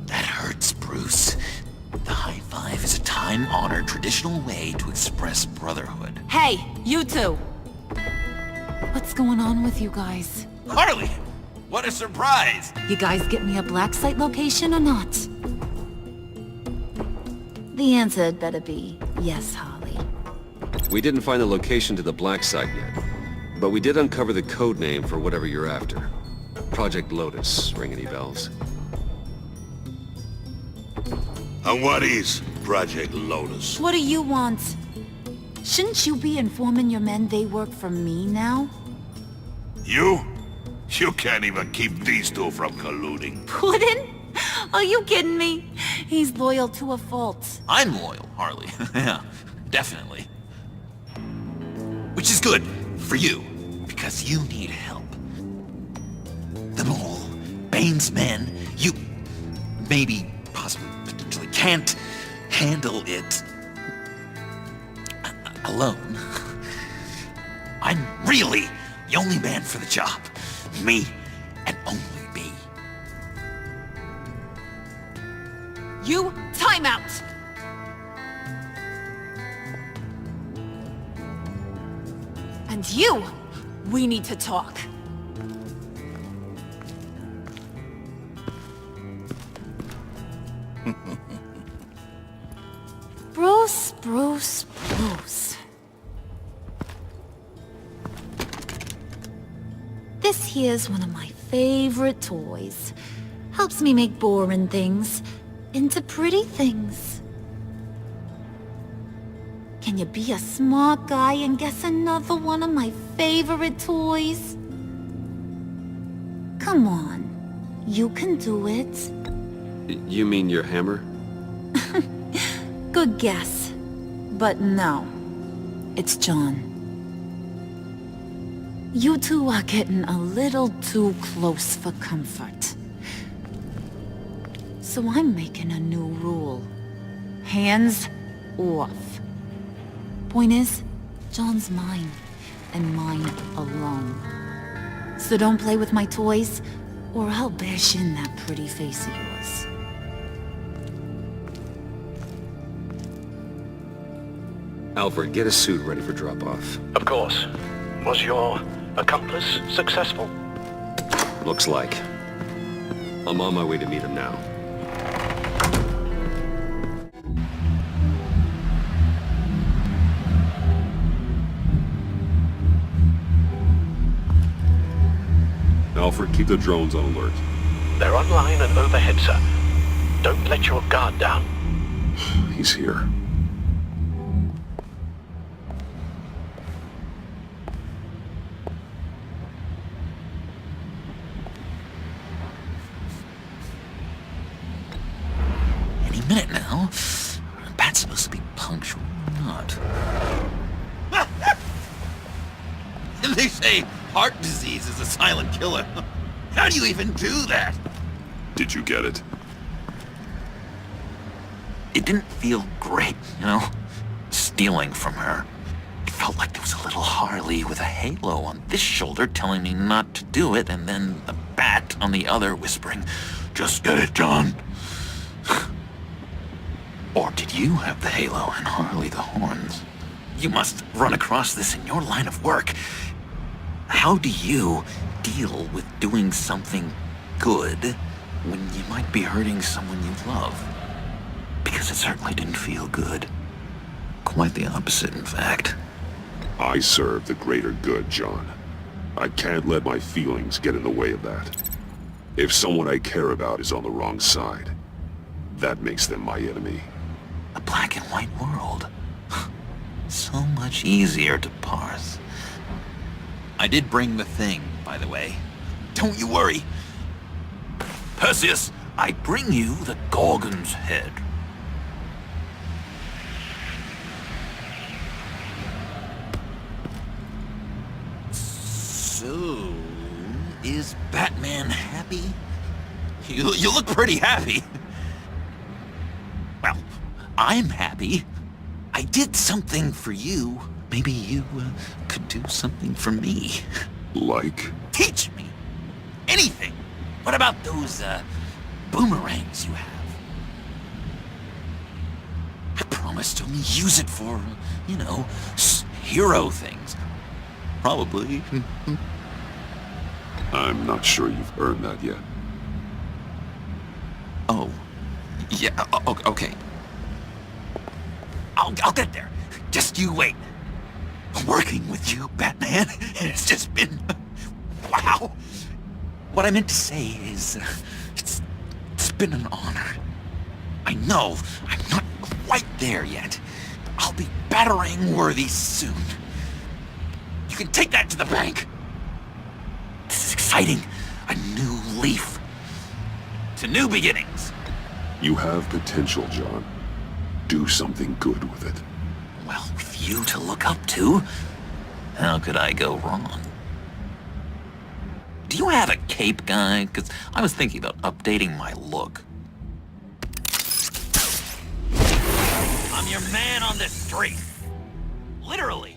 That hurts, Bruce. The high five is a time time-honored traditional way to express brotherhood. Hey, you two! What's going on with you guys? Harley! What a surprise! You guys get me a black site location or not? The answer had better be yes, Holly. We didn't find the location to the black site yet, but we did uncover the code name for whatever you're after. Project Lotus. Ring any bells? And what is Project Lotus? What do you want? Shouldn't you be informing your men they work for me now? You? You can't even keep these two from colluding. Puddin'? Are you kidding me? He's loyal to a fault. I'm loyal, Harley. Yeah, definitely. Which is good for you, because you need help. The mole, Bane's men, you maybe, possibly, potentially can't handle it alone. I'm really the only man for the job. Me, and only me. You, time out! And you, we need to talk. Bruce, Bruce, Bruce. This here's one of my favorite toys. Helps me make boring things into pretty things. Can you be a smart guy and guess another one of my favorite toys? Come on, you can do it. You mean your hammer? Good guess. But no, it's John. You two are getting a little too close for comfort. So I'm making a new rule. Hands off. Point is, John's mine, and mine alone. So don't play with my toys, or I'll bash in that pretty face of yours. Alfred, get a suit ready for drop-off. Of course. Was your accomplice successful? Looks like. I'm on my way to meet him now. Alfred, keep the drones on alert. They're online and overhead, sir. Don't let your guard down. He's here. Any minute now. Bat's supposed to be punctual or not. They say heart disease is a silent killer. How do you even do that? Did you get it? It didn't feel great, you know? Stealing from her. It felt like there was a little Harley with a halo on this shoulder telling me not to do it, and then a bat on the other whispering, "Just get it done." Or did you have the halo and Harley the horns? You must run across this in your line of work. How do you deal with doing something good when you might be hurting someone you love? Because it certainly didn't feel good. Quite the opposite, in fact. I serve the greater good, John. I can't let my feelings get in the way of that. If someone I care about is on the wrong side, that makes them my enemy. A black and white world. So much easier to parse. I did bring the thing, by the way. Don't you worry. Perseus, I bring you the Gorgon's head. So, is Batman happy? You look pretty happy. Well, I'm happy. I did something for you. Maybe you could do something for me. Like? Teach me. Anything. What about those boomerangs you have? I promise promised to only use it for, you know, hero things. Probably. I'm not sure you've earned that yet. Oh. Yeah, okay. I'll get there. Just you wait. Working with you, Batman, it's just been... wow. What I meant to say is, it's been an honor. I know I'm not quite there yet. I'll be battering-worthy soon. You can take that to the bank. This is exciting. A new leaf. To new beginnings. You have potential, John. Do something good with it. Well, with you to look up to, how could I go wrong? Do you have a cape, guy? Because I was thinking about updating my look. I'm your man on the street. Literally.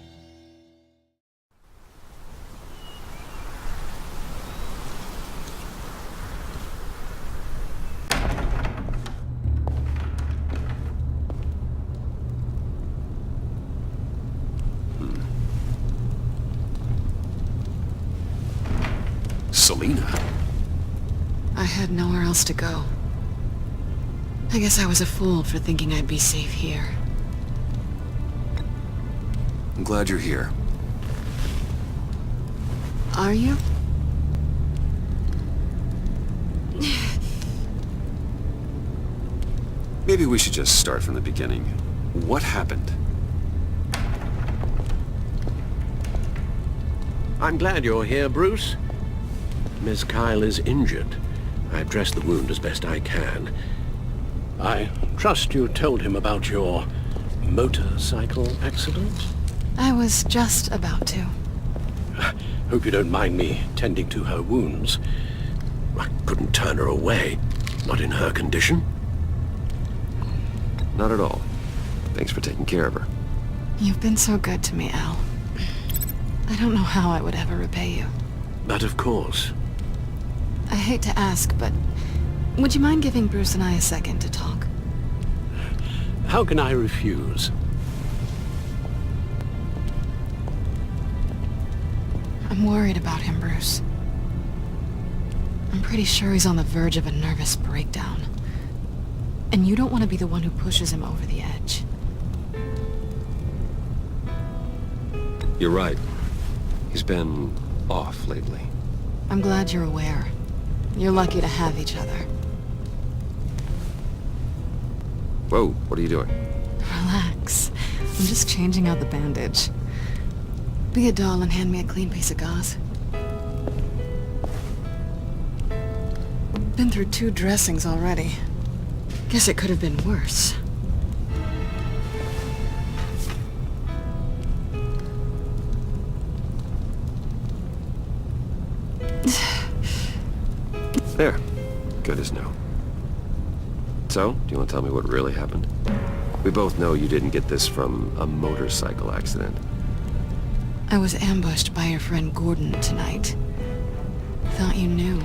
Selina? I had nowhere else to go. I guess I was a fool for thinking I'd be safe here. I'm glad you're here. Are you? Maybe we should just start from the beginning. What happened? I'm glad you're here, Bruce. Miss Kyle is injured. I've dressed the wound as best I can. I trust you told him about your motorcycle accident? I was just about to. Hope you don't mind me tending to her wounds. I couldn't turn her away, not in her condition. Not at all. Thanks for taking care of her. You've been so good to me, Al. I don't know how I would ever repay you. But of course. I hate to ask, but would you mind giving Bruce and I a second to talk? How can I refuse? I'm worried about him, Bruce. I'm pretty sure he's on the verge of a nervous breakdown. And you don't want to be the one who pushes him over the edge. You're right. He's been off lately. I'm glad you're aware. You're lucky to have each other. Whoa, what are you doing? Relax. I'm just changing out the bandage. Be a doll and hand me a clean piece of gauze. Been through 2 dressings already. Guess it could have been worse. There. Good as new. So, do you want to tell me what really happened? We both know you didn't get this from a motorcycle accident. I was ambushed by your friend Gordon tonight. Thought you knew.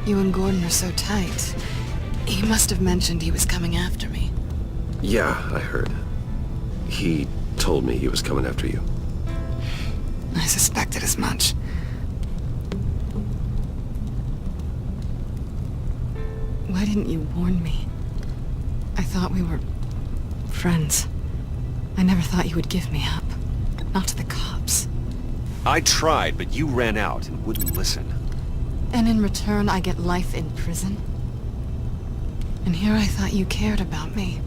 You and Gordon are so tight. He must have mentioned he was coming after me. Yeah, I heard. He told me he was coming after you. I suspected as much. Why didn't you warn me? I thought we were friends. I never thought you would give me up. Not to the cops. I tried, but you ran out and wouldn't listen. And in return, I get life in prison? And here I thought you cared about me.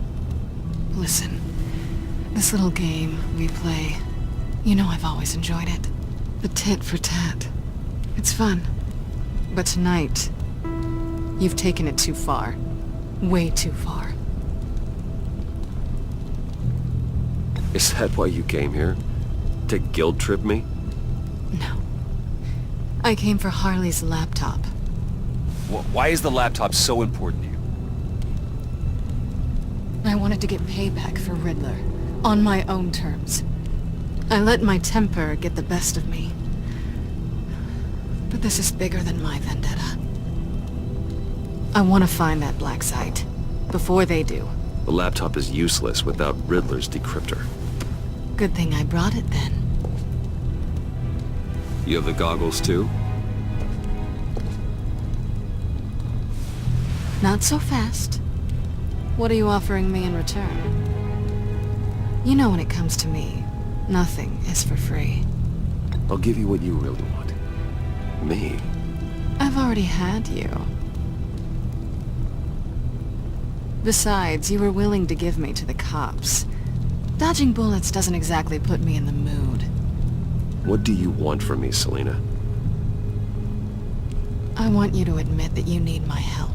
Listen, this little game we play, you know I've always enjoyed it. The tit for tat. It's fun. But tonight, you've taken it too far. Way too far. Is that why you came here? To guilt trip me? No. I came for Harley's laptop. Why is the laptop so important to you? I wanted to get payback for Riddler. On my own terms. I let my temper get the best of me. But this is bigger than my vendetta. I want to find that black site. Before they do. The laptop is useless without Riddler's decryptor. Good thing I brought it then. You have the goggles too? Not so fast. What are you offering me in return? You know when it comes to me, nothing is for free. I'll give you what you really want. Me? I've already had you. Besides, you were willing to give me to the cops. Dodging bullets doesn't exactly put me in the mood. What do you want from me, Selina? I want you to admit that you need my help.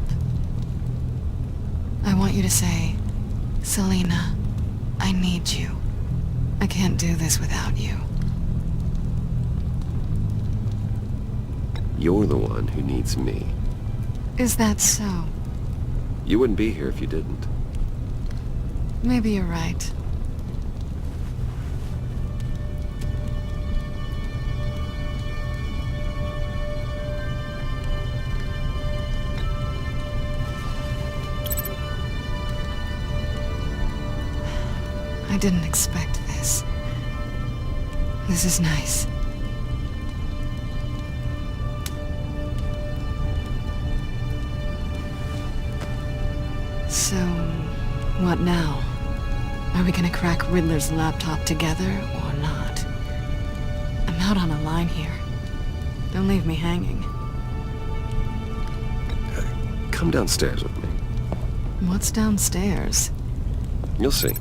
I want you to say, Selina, I need you. I can't do this without you. You're the one who needs me. Is that so? You wouldn't be here if you didn't. Maybe you're right. I didn't expect this. This is nice. So, what now? Are we gonna crack Riddler's laptop together, or not? I'm out on a line here. Don't leave me hanging. Come downstairs with me. What's downstairs? You'll see.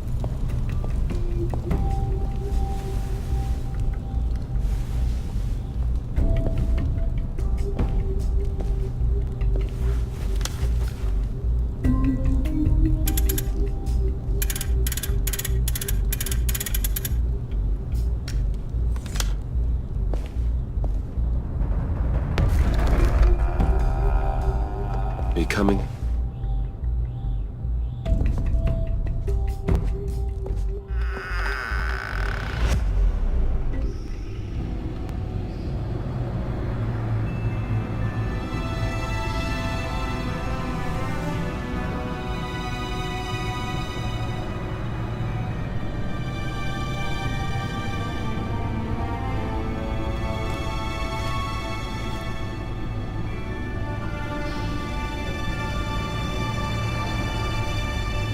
Are you coming?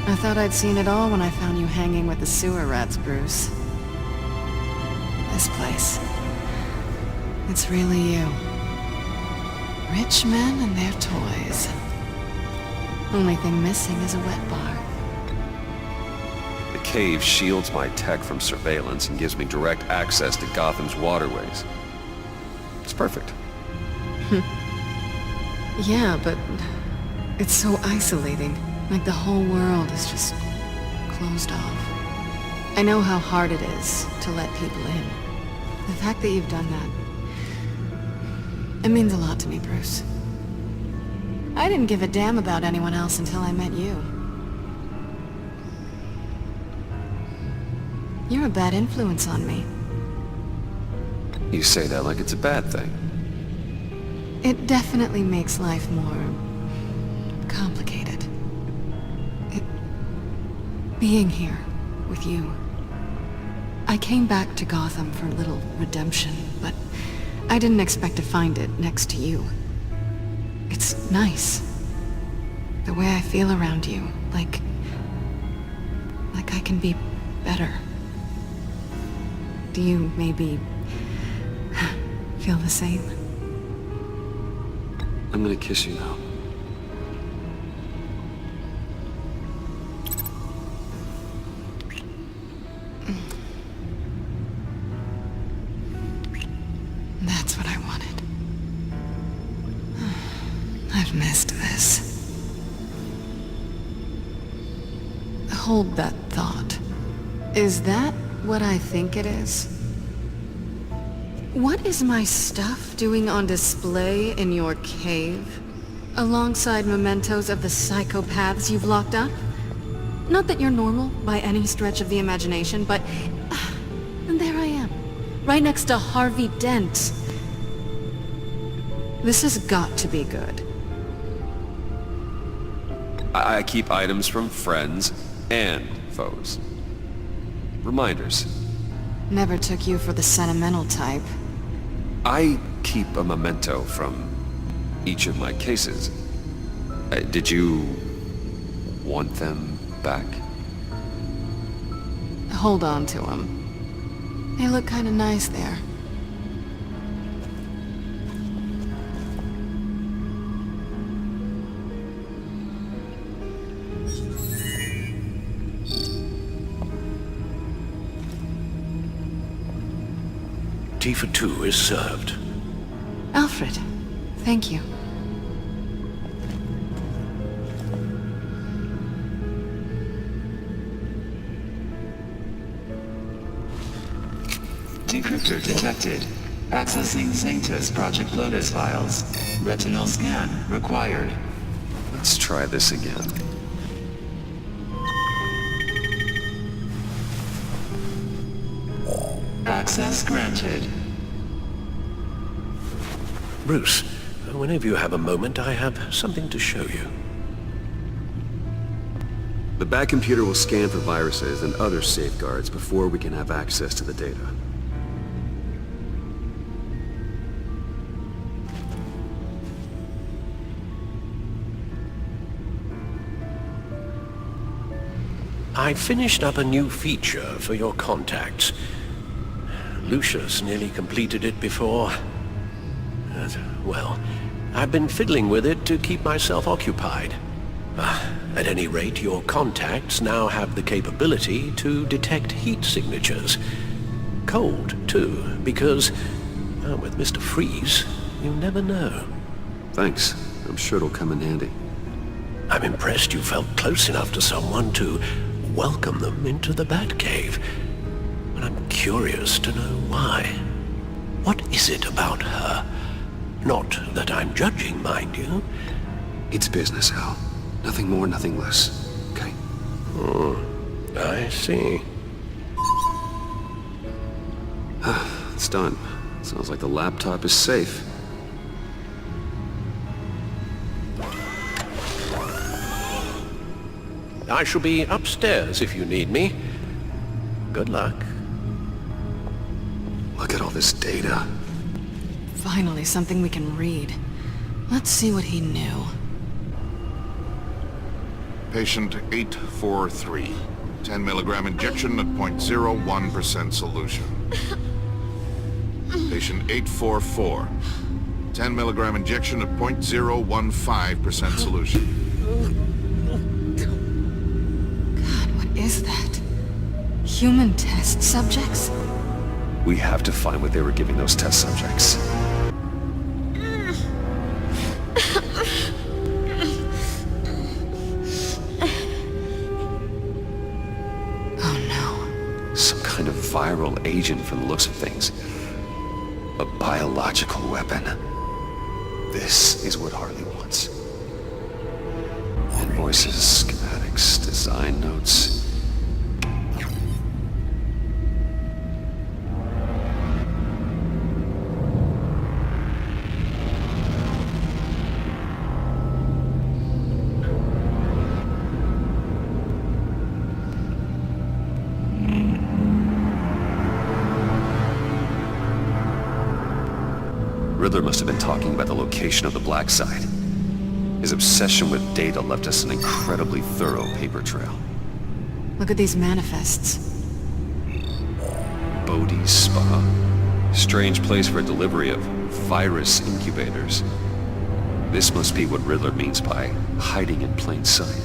I thought I'd seen it all when I found you hanging with the sewer rats, Bruce. This place. It's really you. Rich men and their toys. Only thing missing is a wet bar. The cave shields my tech from surveillance and gives me direct access to Gotham's waterways. It's perfect. Yeah, but it's so isolating. Like the whole world is just closed off. I know how hard it is to let people in. The fact that you've done that, it means a lot to me, Bruce. I didn't give a damn about anyone else until I met you. You're a bad influence on me. You say that like it's a bad thing. It definitely makes life more complicated. Being here with you. I came back to Gotham for a little redemption, but I didn't expect to find it next to you. It's nice. The way I feel around you, like I can be better. Do you maybe feel the same? I'm gonna kiss you now. That's what I wanted. I've missed this. Hold that thought. Is that what I think it is? What is my stuff doing on display in your cave? Alongside mementos of the psychopaths you've locked up? Not that you're normal by any stretch of the imagination, but... and there I am. Right next to Harvey Dent. This has got to be good. I keep items from friends, and foes. Reminders. Never took you for the sentimental type. I keep a memento from each of my cases. Did you want them back? Hold on to them. They look kind of nice there. Tea for two is served. Alfred, thank you. Decryptor detected. Accessing Sanctus Project Lotus files. Retinal scan required. Let's try this again. Access granted. Bruce, whenever you have a moment, I have something to show you. The back computer will scan for viruses and other safeguards before we can have access to the data. I finished up a new feature for your contacts. Lucius nearly completed it before. Well, I've been fiddling with it to keep myself occupied. At any rate, your contacts now have the capability to detect heat signatures. Cold, too, because, with Mr. Freeze, you never know. Thanks. I'm sure it'll come in handy. I'm impressed you felt close enough to someone to welcome them into the Batcave. But I'm curious to know why. What is it about her? Not that I'm judging, mind you. It's business, Al. Nothing more, nothing less. Okay? I see. It's done. Sounds like the laptop is safe. I shall be upstairs if you need me. Good luck. Look at all this data. Finally, something we can read. Let's see what he knew. Patient 843. 10 milligram injection at 0.01% solution. Patient 844. 10 milligram injection at 0.015% solution. What is that? Human test subjects? We have to find what they were giving those test subjects. Oh no. Some kind of viral agent from the looks of things. A biological weapon. This is what Harley wants. Invoices, schematics, design notes. Riddler must have been talking about the location of the black site. His obsession with data left us an incredibly thorough paper trail. Look at these manifests. Bodhi's Spa. Strange place for a delivery of virus incubators. This must be what Riddler means by hiding in plain sight.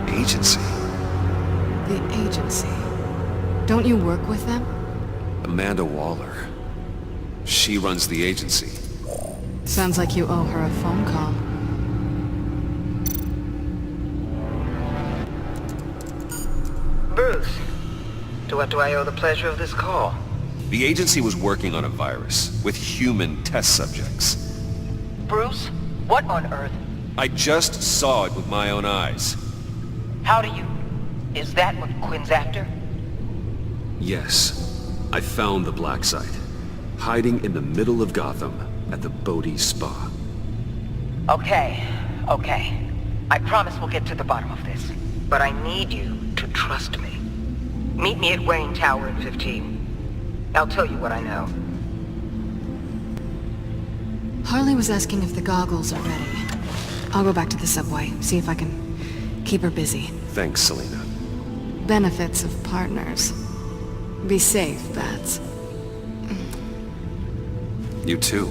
Agency. The agency. Don't you work with them? Amanda Waller. She runs the agency. Sounds like you owe her a phone call. Bruce, to what do I owe the pleasure of this call? The agency was working on a virus with human test subjects. Bruce, what on earth? I just saw it with my own eyes. How do you... Is that what Quinn's after? Yes. I found the black site. Hiding in the middle of Gotham at the Bodhi Spa. Okay. I promise we'll get to the bottom of this. But I need you to trust me. Meet me at Wayne Tower in 15. I'll tell you what I know. Harley was asking if the goggles are ready. I'll go back to the subway, see if I can keep her busy. Thanks, Selena. Benefits of partners. Be safe, Bats. You too.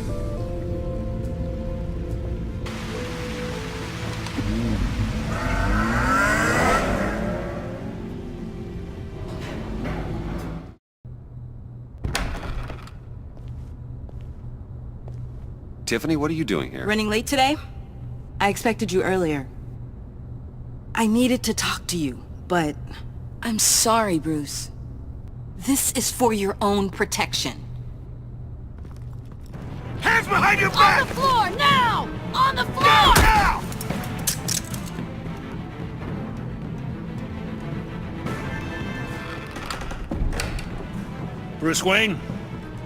Tiffany, what are you doing here? Running late today? I expected you earlier. I needed to talk to you, but I'm sorry, Bruce. This is for your own protection. Hands behind your back! On the floor, now! On the floor! Now! Bruce Wayne,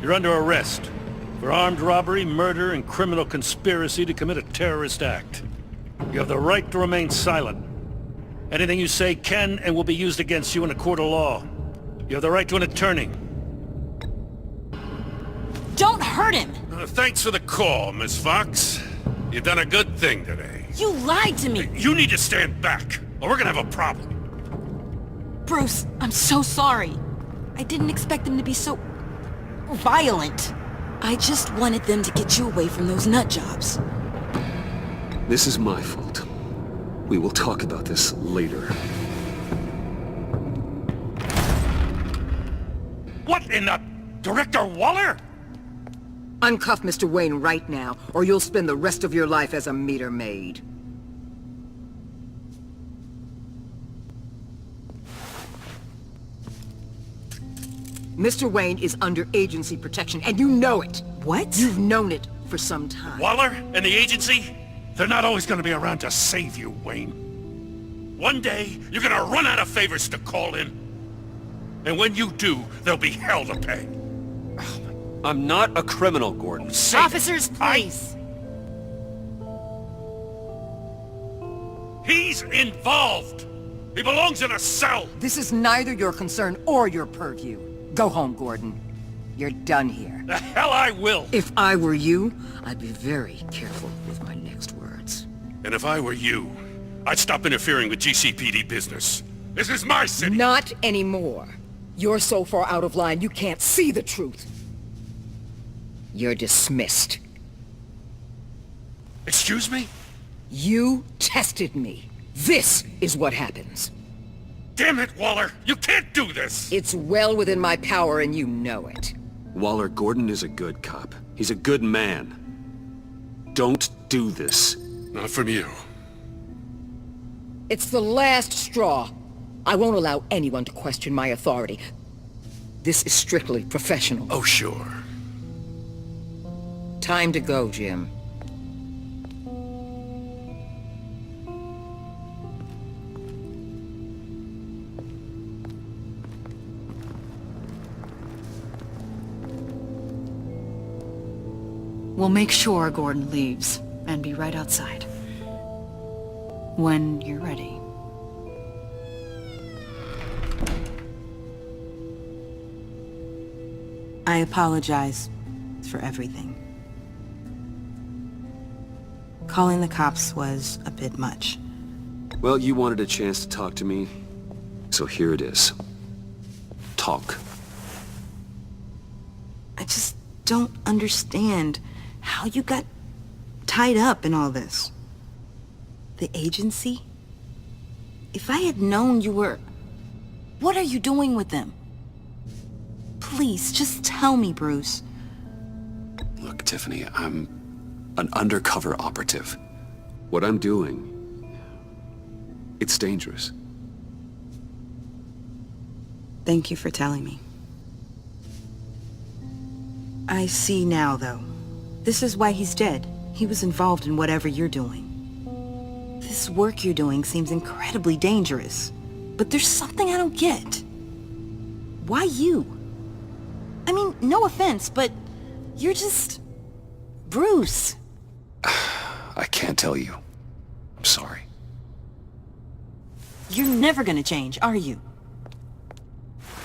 you're under arrest for armed robbery, murder, and criminal conspiracy to commit a terrorist act. You have the right to remain silent. Anything you say can and will be used against you in a court of law. You have the right to an attorney. Don't hurt him! Thanks for the call, Miss Fox. You've done a good thing today. You lied to me! You need to stand back, or we're gonna have a problem. Bruce, I'm so sorry. I didn't expect them to be so violent. I just wanted them to get you away from those nut jobs. This is my fault. We will talk about this later. What in the... Director Waller? Uncuff Mr. Wayne right now, or you'll spend the rest of your life as a meter maid. Mr. Wayne is under agency protection, and you know it. What? You've known it for some time. Waller and the agency? They're not always gonna be around to save you, Wayne. One day, you're gonna run out of favors to call in. And when you do, there'll be hell to pay. I'm not a criminal, Gordon. Officers, please! He's involved! He belongs in a cell! This is neither your concern or your purview. Go home, Gordon. You're done here. The hell I will! If I were you, I'd be very careful with my next words. And if I were you, I'd stop interfering with GCPD business. This is my city! Not anymore. You're so far out of line you can't see the truth. You're dismissed. Excuse me? You tested me. This is what happens. Damn it, Waller! You can't do this! It's well within my power and you know it. Waller, Gordon is a good cop. He's a good man. Don't do this. Not from you. It's the last straw. I won't allow anyone to question my authority. This is strictly professional. Oh, sure. Time to go, Jim. We'll make sure Gordon leaves, and be right outside. When you're ready. I apologize for everything. Calling the cops was a bit much. Well, you wanted a chance to talk to me, so here it is. Talk. I just don't understand how you got tied up in all this. The agency? If I had known you were... What are you doing with them? Please, just tell me, Bruce. Look, Tiffany, I'm an undercover operative. What I'm doing, it's dangerous. Thank you for telling me. I see now, though. This is why he's dead. He was involved in whatever you're doing. This work you're doing seems incredibly dangerous. But there's something I don't get. Why you? I mean, no offense, but you're just... Bruce. I can't tell you. I'm sorry. You're never gonna change, are you?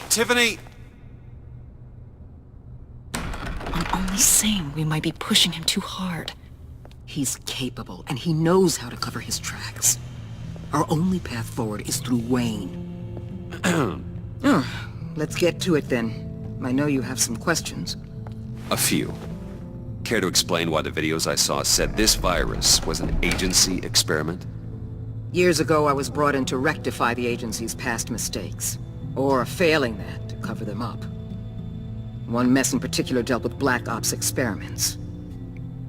Tiffany! I'm only saying we might be pushing him too hard. He's capable, and he knows how to cover his tracks. Our only path forward is through Wayne. Let's get to it then. I know you have some questions. A few. Care to explain why the videos I saw said this virus was an agency experiment? Years ago, I was brought in to rectify the agency's past mistakes. Or failing that, to cover them up. One mess in particular dealt with Black Ops experiments.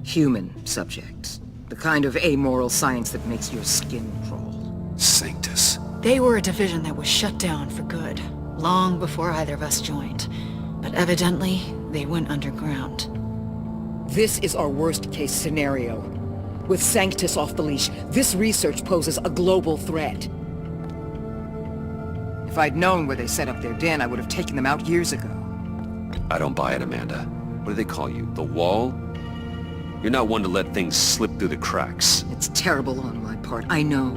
Human subjects. The kind of amoral science that makes your skin crawl. Sanctus. They were a division that was shut down for good, long before either of us joined. But evidently, they went underground. This is our worst-case scenario. With Sanctus off the leash, this research poses a global threat. If I'd known where they set up their den, I would have taken them out years ago. I don't buy it, Amanda. What do they call you? The Wall? You're not one to let things slip through the cracks. It's terrible on my part, I know.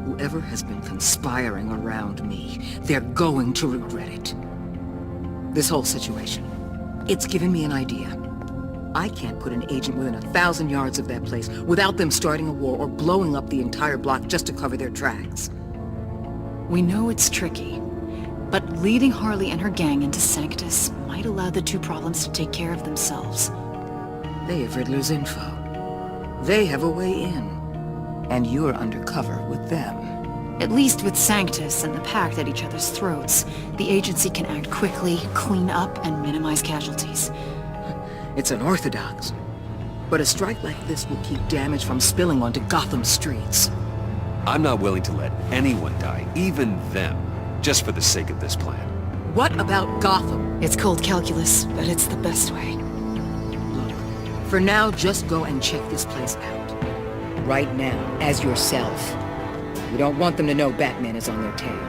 Whoever has been conspiring around me, they're going to regret it. This whole situation, it's given me an idea. I can't put an agent within 1,000 yards of that place without them starting a war or blowing up the entire block just to cover their tracks. We know it's tricky, but leading Harley and her gang into Sanctus might allow the two problems to take care of themselves. They have Riddler's info. They have a way in. And you're undercover with them. At least with Sanctus and the Pact at each other's throats, the agency can act quickly, clean up, and minimize casualties. It's unorthodox. But a strike like this will keep damage from spilling onto Gotham streets. I'm not willing to let anyone die, even them, just for the sake of this plan. What about Gotham? It's cold calculus, but it's the best way. For now, just go and check this place out. Right now, as yourself. We don't want them to know Batman is on their tail.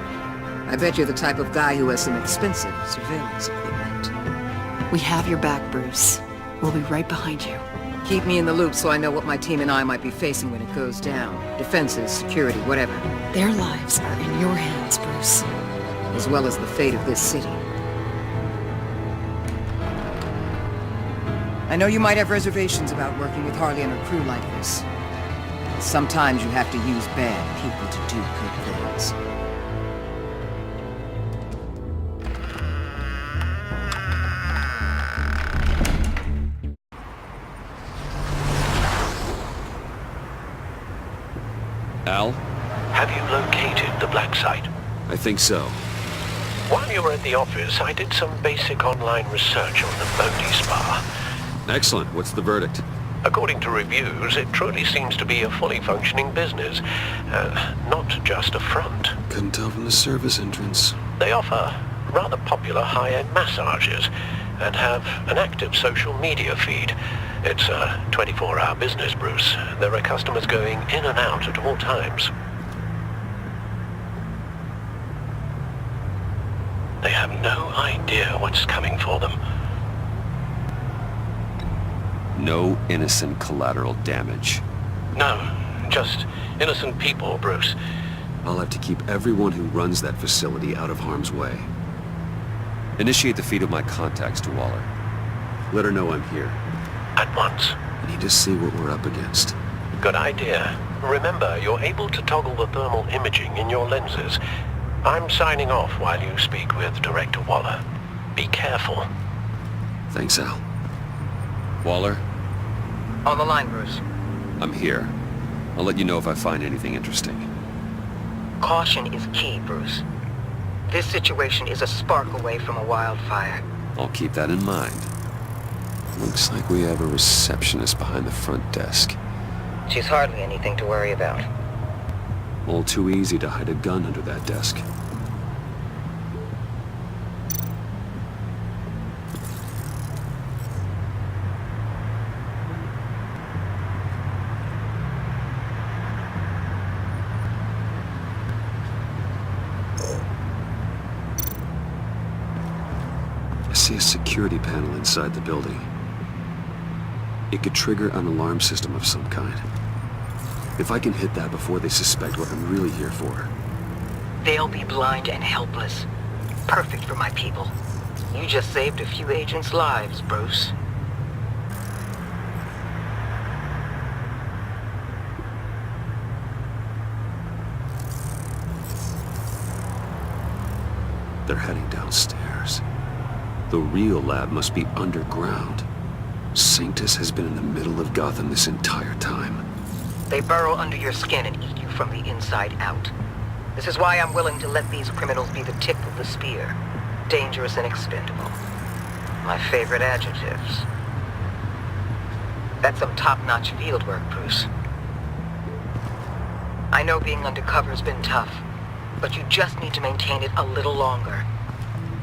I bet you're the type of guy who has some expensive surveillance equipment. We have your back, Bruce. We'll be right behind you. Keep me in the loop so I know what my team and I might be facing when it goes down. Defenses, security, whatever. Their lives are in your hands, Bruce. As well as the fate of this city. I know you might have reservations about working with Harley and her crew like this. Sometimes you have to use bad people to do good things. Al? Have you located the black site? I think so. While you were at the office, I did some basic online research on the Bodhi Spa. Excellent. What's the verdict? According to reviews, it truly seems to be a fully functioning business, not just a front. Couldn't tell from the service entrance. They offer rather popular high-end massages and have an active social media feed. It's a 24-hour business, Bruce. There are customers going in and out at all times. They have no idea what's coming for them. No innocent collateral damage. No, just innocent people, Bruce. I'll have to keep everyone who runs that facility out of harm's way. Initiate the feed of my contacts to Waller. Let her know I'm here. At once. I need to see what we're up against. Good idea. Remember, you're able to toggle the thermal imaging in your lenses. I'm signing off while you speak with Director Waller. Be careful. Thanks, Al. Waller? On the line, Bruce. I'm here. I'll let you know if I find anything interesting. Caution is key, Bruce. This situation is a spark away from a wildfire. I'll keep that in mind. Looks like we have a receptionist behind the front desk. She's hardly anything to worry about. All too easy to hide a gun under that desk. I see a security panel inside the building. It could trigger an alarm system of some kind. If I can hit that before they suspect what I'm really here for, They'll be blind and helpless. Perfect for my people. You just saved a few agents' lives, Bruce. They're heading downstairs. The real lab must be underground. Sanctus has been in the middle of Gotham this entire time. They burrow under your skin and eat you from the inside out. This is why I'm willing to let these criminals be the tip of the spear. Dangerous and expendable. My favorite adjectives. That's some top-notch field work, Bruce. I know being undercover's been tough, but you just need to maintain it a little longer.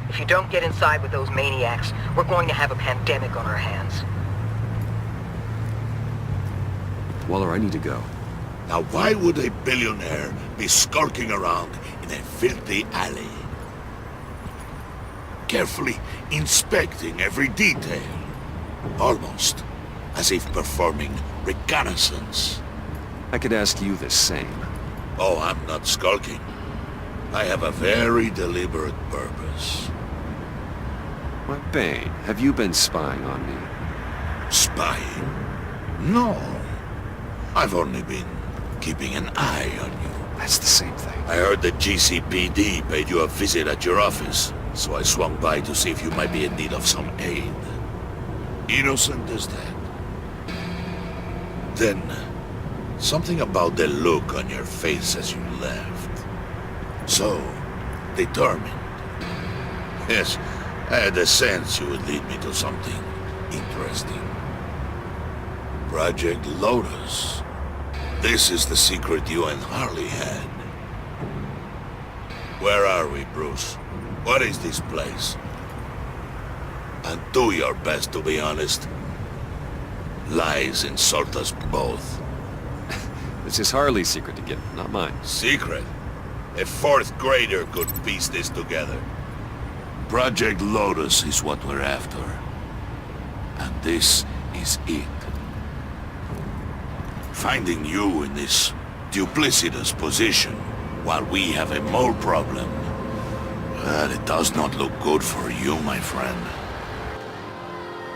If you don't get inside with those maniacs, we're going to have a pandemic on our hands. Waller, I need to go. Now why would a billionaire be skulking around in a filthy alley? Carefully inspecting every detail. Almost as if performing reconnaissance. I could ask you the same. Oh, I'm not skulking. I have a very deliberate purpose. Why, Bane, have you been spying on me? Spying? No. I've only been keeping an eye on you. That's the same thing. I heard the GCPD paid you a visit at your office, so I swung by to see if you might be in need of some aid. Innocent as that. Then, something about the look on your face as you left. So, determined. Yes, I had a sense you would lead me to something interesting. Project Lotus. This is the secret you and Harley had. Where are we, Bruce? What is this place? And do your best to be honest. Lies insult us both. This is Harley's secret to get, not mine. Secret? A fourth grader could piece this together. Project Lotus is what we're after. And this is it. Finding you in this duplicitous position while we have a mole problem. Well, it does not look good for you, my friend.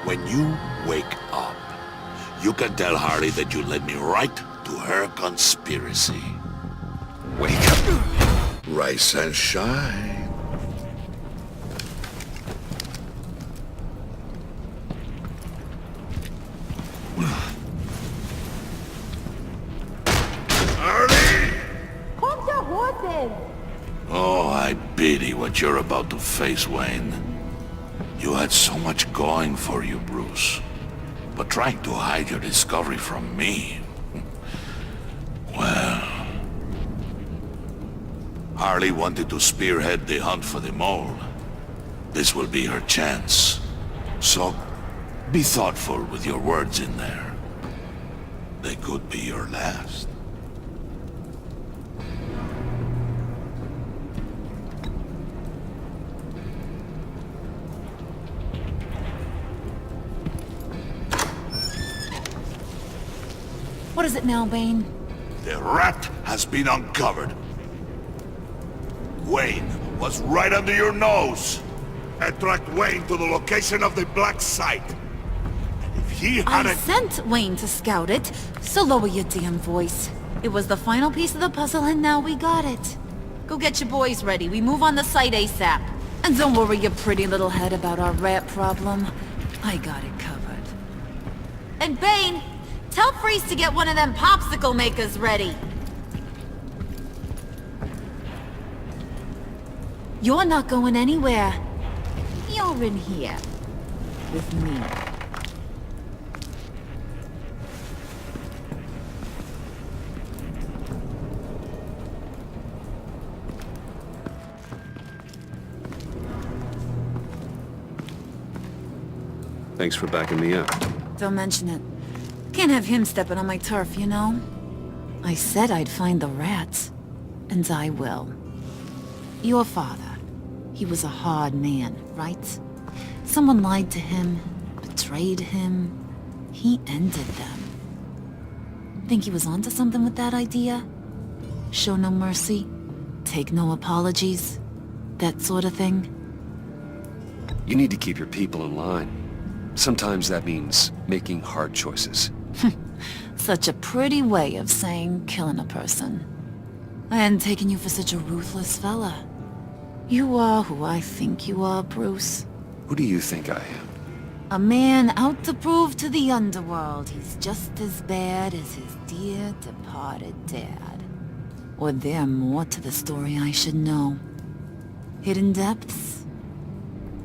When you wake up, you can tell Harley that you led me right to her conspiracy. Wake up! Rise and shine. Harley! Hold your horses! Oh, I pity what you're about to face, Wayne. You had so much going for you, Bruce. But trying to hide your discovery from me... Well... Harley wanted to spearhead the hunt for the mole. This will be her chance. So, be thoughtful with your words in there. They could be your last. What is it now, Bane? The rat has been uncovered. Wayne was right under your nose. I tracked Wayne to the location of the black site. And if he I hadn't... sent Wayne to scout it, so lower your damn voice. It was the final piece of the puzzle and now we got it. Go get your boys ready, we move on the site ASAP. And don't worry your pretty little head about our rat problem. I got it covered. And Bane, tell Freeze to get one of them popsicle makers ready. You're not going anywhere. You're in here. With me. Thanks for backing me up. Don't mention it. Can't have him stepping on my turf, you know? I said I'd find the rats. And I will. Your father. He was a hard man, right? Someone lied to him, betrayed him. He ended them. Think he was onto something with that idea? Show no mercy? take no apologies? That sort of thing? You need to keep your people in line. Sometimes that means making hard choices. Such a pretty way of saying killing a person. I hadn't taken you for such a ruthless fella. You are who I think you are, Bruce. Who do you think I am? A man out to prove to the underworld he's just as bad as his dear departed dad. Or there more to the story I should know. Hidden depths?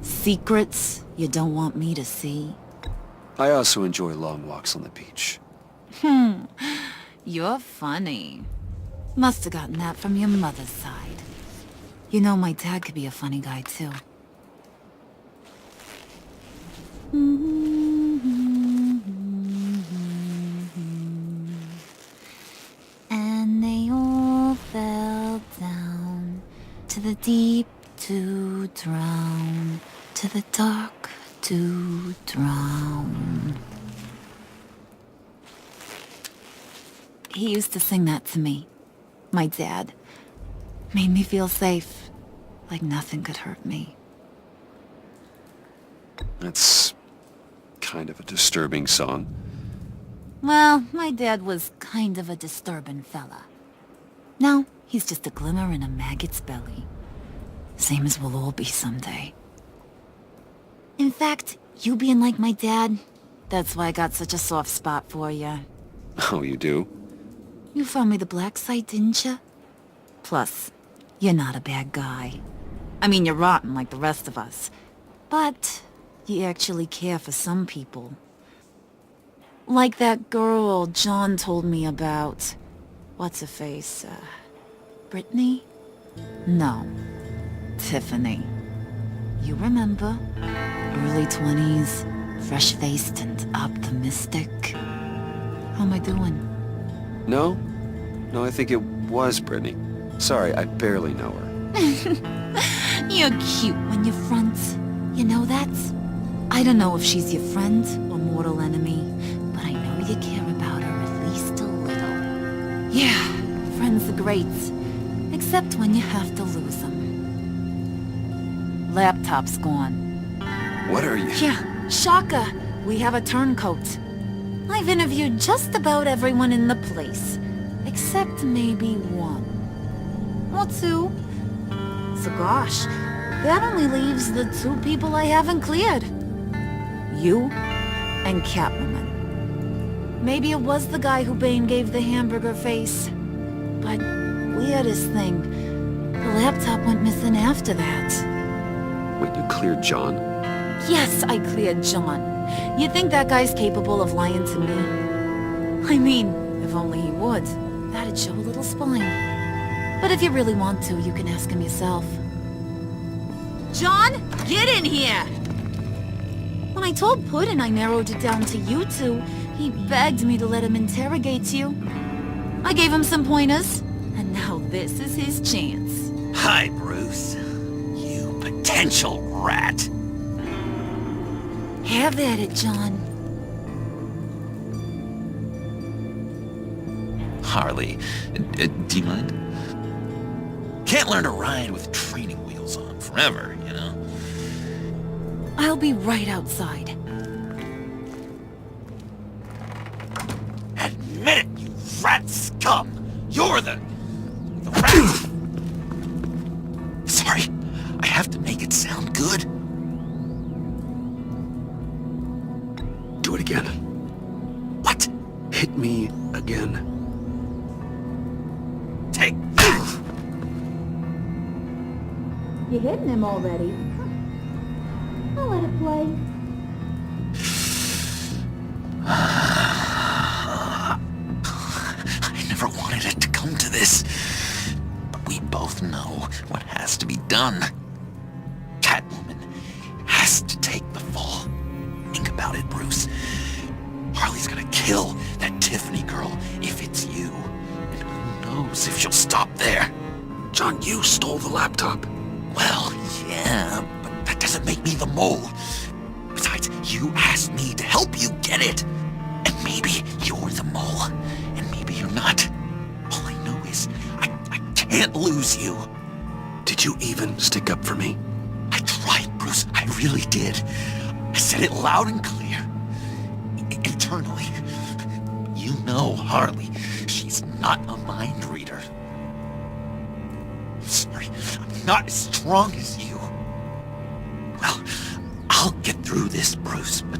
Secrets you don't want me to see? I also enjoy long walks on the beach. You're funny. Must have gotten that from your mother's side. You know, my dad could be a funny guy, too. And they all fell down to the deep to drown, to the dark to drown. He used to sing that to me. My dad. Made me feel safe. Like nothing could hurt me. That's kind of a disturbing song. Well, my dad was kind of a disturbing fella. Now, he's just a glimmer in a maggot's belly. Same as we'll all be someday. In fact, you being like my dad, that's why I got such a soft spot for you. Oh, you do? You found me the black site, didn't you? Plus, you're not a bad guy. I mean, you're rotten like the rest of us. But you actually care for some people. Like that girl John told me about. What's her face? Brittany? No. Tiffany. You remember? Early 20s, fresh-faced and optimistic. How am I doing? No? No, I think it was Brittany. Sorry, I barely know her. You're cute when you're front. You know that? I don't know if she's your friend or mortal enemy, but I know you care about her at least a little. Yeah, friends are great. Except when you have to lose them. Laptop's gone. What are you? Yeah, shocker. We have a turncoat. I've interviewed just about everyone in the place. Except maybe one. Or two. So gosh, that only leaves the two people I haven't cleared. You and Catwoman. Maybe it was the guy who Bane gave the hamburger face. But weirdest thing, the laptop went missing after that. Wait, you cleared John? Yes, I cleared John. You think that guy's capable of lying to me? I mean, if only he would. That'd show a little spine. But if you really want to, you can ask him yourself. John, get in here! When I told Puddin' I narrowed it down to you two, he begged me to let him interrogate you. I gave him some pointers, and now this is his chance. Hi, Bruce. You potential rat. Have at it, John. Harley, do you mind? Can't learn to ride with training wheels on forever, you know? I'll be right outside. Admit it, you rat scum! You're the rat! Sorry, I have to make it sound good. Do it again. What? Hit me again. Take that! You hitting him already? I'll let it play. I never wanted it to come to this. But we both know what has to be done. Catwoman has to take the fall. Think about it, Bruce. Harley's gonna kill that Tiffany girl if it's you. And who knows if she'll stop there. John, you stole the laptop. Well, yeah, but that doesn't make me the mole. Besides, you asked me to help you get it. And maybe you're the mole, and maybe you're not. All I know is I can't can't lose you. Did you even stick up for me? I tried, Bruce. I really did. I said it loud and clear. Internally. You know Harley. She's not a mind reader. I'm sorry. I'm not as strong as you. Well, I'll get through this, Bruce, but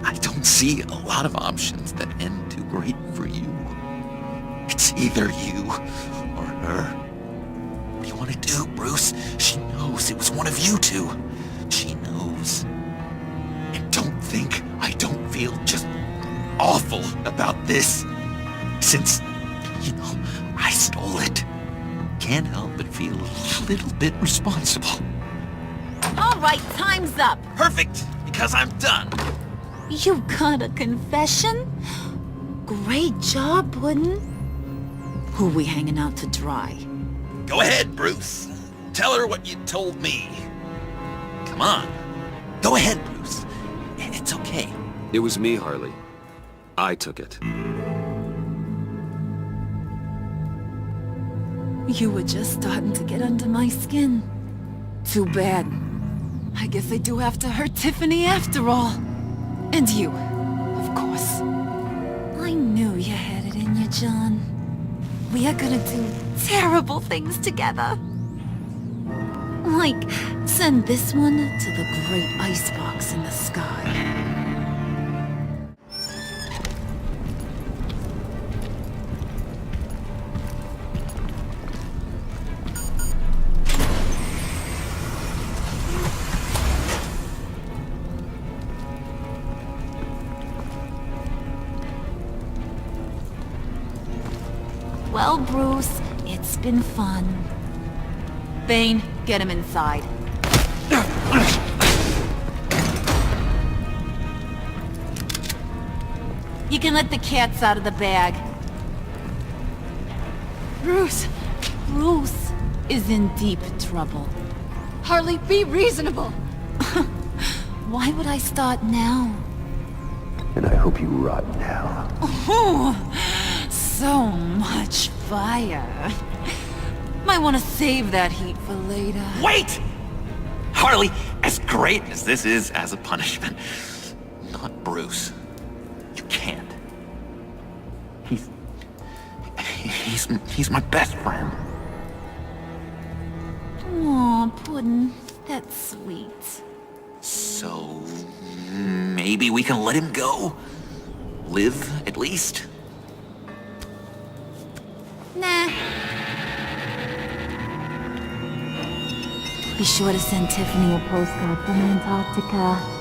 I don't see a lot of options that end too great for you. It's either you or her. What do you want to do, Bruce? She knows it was one of you two. She knows. And don't think I don't feel just awful about this. Since, you know, I stole it. Can't help but feel a little bit responsible. All right, time's up. Perfect, because I'm done. You got a confession? Great job, Puddin'. Who we hanging out to dry? Go ahead, Bruce. Tell her what you told me. Come on. Go ahead, Bruce. It's okay. It was me, Harley. I took it. You were just starting to get under my skin. Too bad. I guess I do have to hurt Tiffany after all. And you, of course. I knew you had it in you, John. We are gonna do terrible things together. Like, send this one to the great icebox in the sky. Well, Bruce, it's been fun. Bane, get him inside. You can let the cats out of the bag. Bruce! Bruce is in deep trouble. Harley, be reasonable! Why would I start now? And I hope you rot now. Oh, so much fire. Might want to save that heat for later. Wait! Harley, as great as this is as a punishment, not Bruce. You can't. He's my best friend. Aw, Puddin', that's sweet. So, maybe we can let him go? Live, at least? Nah. Be sure to send Tiffany a postcard from Antarctica.